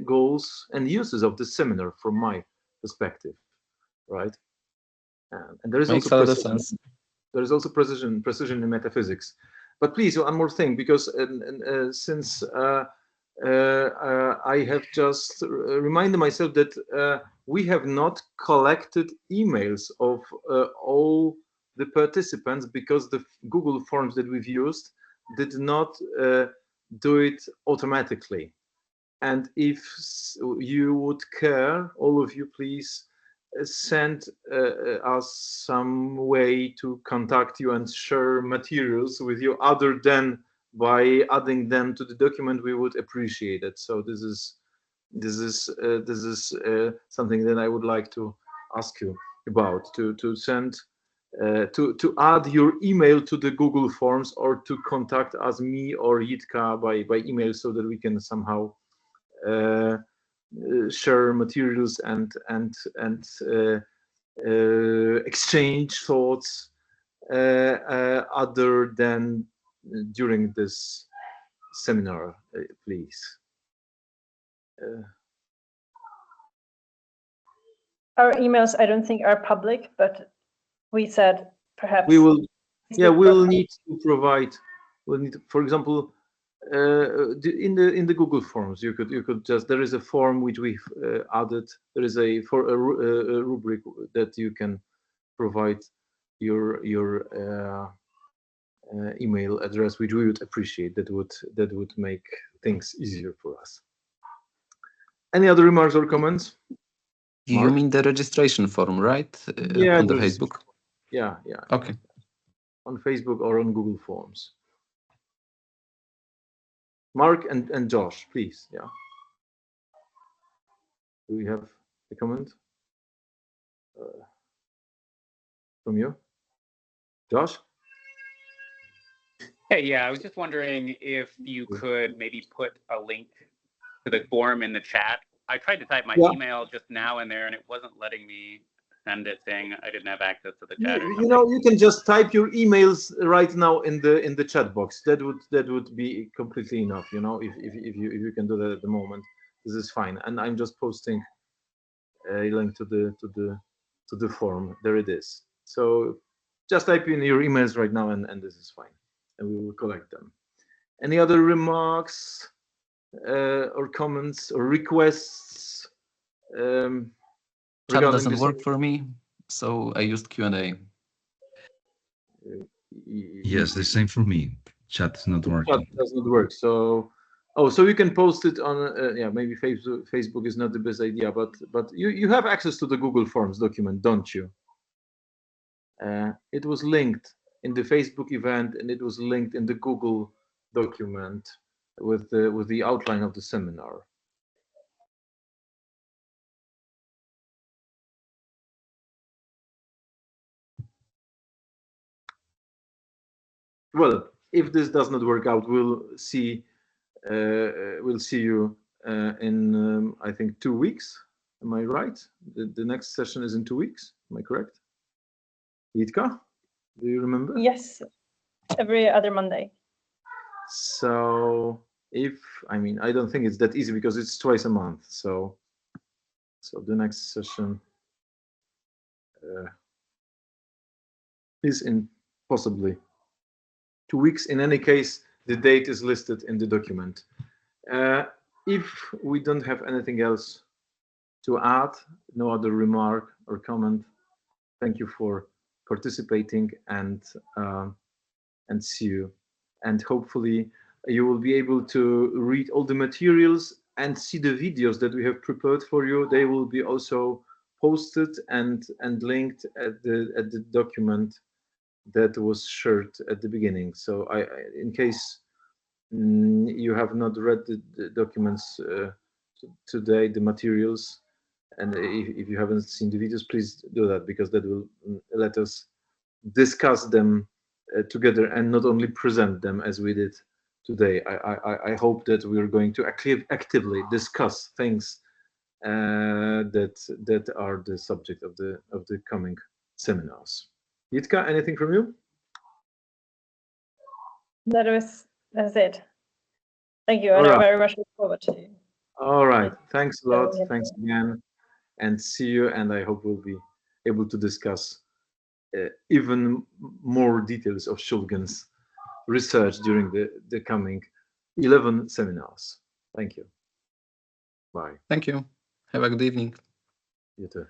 goals and uses of the seminar, from my perspective, right? And there is Makes also a lot of precision. sense. There is also precision in metaphysics. But please, one more thing, because since I have just reminded myself that we have not collected emails of all the participants, because the Google Forms that we've used did not do it automatically. And if you would care, all of you, please send us some way to contact you and share materials with you, other than by adding them to the document. We would appreciate it. So this is something that I would like to ask you about, to send to add your email to the Google Forms, or to contact us, me or Jitka, by email, so that we can somehow share materials and exchange thoughts other than during this seminar, please. Our emails, I don't think, are public, but we said perhaps we will. Yeah, we'll need to provide. We'll need to, for example, In the Google Forms, you could just, there is a form which we've added. There is a rubric that you can provide your email address, which we would appreciate. That would make things easier for us. Any other remarks or comments? You Mark? mean the registration form, right? Yeah, on the Facebook. Yeah. Okay. On Facebook or on Google Forms. Mark and Josh, please. Yeah. Do we have a comment from you, Josh? Hey, yeah, I was just wondering if you could maybe put a link to the form in the chat. I tried to type my email just now in there, and it wasn't letting me send it, saying I didn't have access to the chat. You know, you can just type your emails right now in the chat box. That would be completely enough. You know, if you can do that at the moment, this is fine. And I'm just posting a link to the form. There it is. So just type in your emails right now, and this is fine, and we will collect them. Any other remarks or comments or requests? Chat doesn't work for me, so I used Q&A. Yes, the same for me. Chat is not working. Chat does not work. So, so you can post it on. Yeah, maybe Facebook is not the best idea, but you have access to the Google Forms document, don't you? It was linked in the Facebook event, and it was linked in the Google document with the outline of the seminar. Well, if this does not work out, we'll see you in I think 2 weeks. Am I right? The next session is in 2 weeks. Am I correct? Jitka, do you remember? Yes, every other Monday. So I don't think it's that easy because it's twice a month. So the next session is in possibly 2 weeks. In any case, the date is listed in the document. If we don't have anything else to add, no other remark or comment, thank you for participating, and see you. And hopefully you will be able to read all the materials and see the videos that we have prepared for you. They will be also posted and linked at the document that was shared at the beginning. So in case you have not read the documents today, the materials, and if you haven't seen the videos, please do that, because that will let us discuss them together and not only present them as we did today. I hope that we are going to actively discuss things that are the subject of the coming seminars. Jitka, anything from you? That's it. Thank you, and I very much look forward to it. All right, thanks a lot. Thanks again, and see you. And I hope we'll be able to discuss even more details of Shulgin's research during the coming 11 seminars. Thank you. Bye. Thank you. Have a good evening. You too.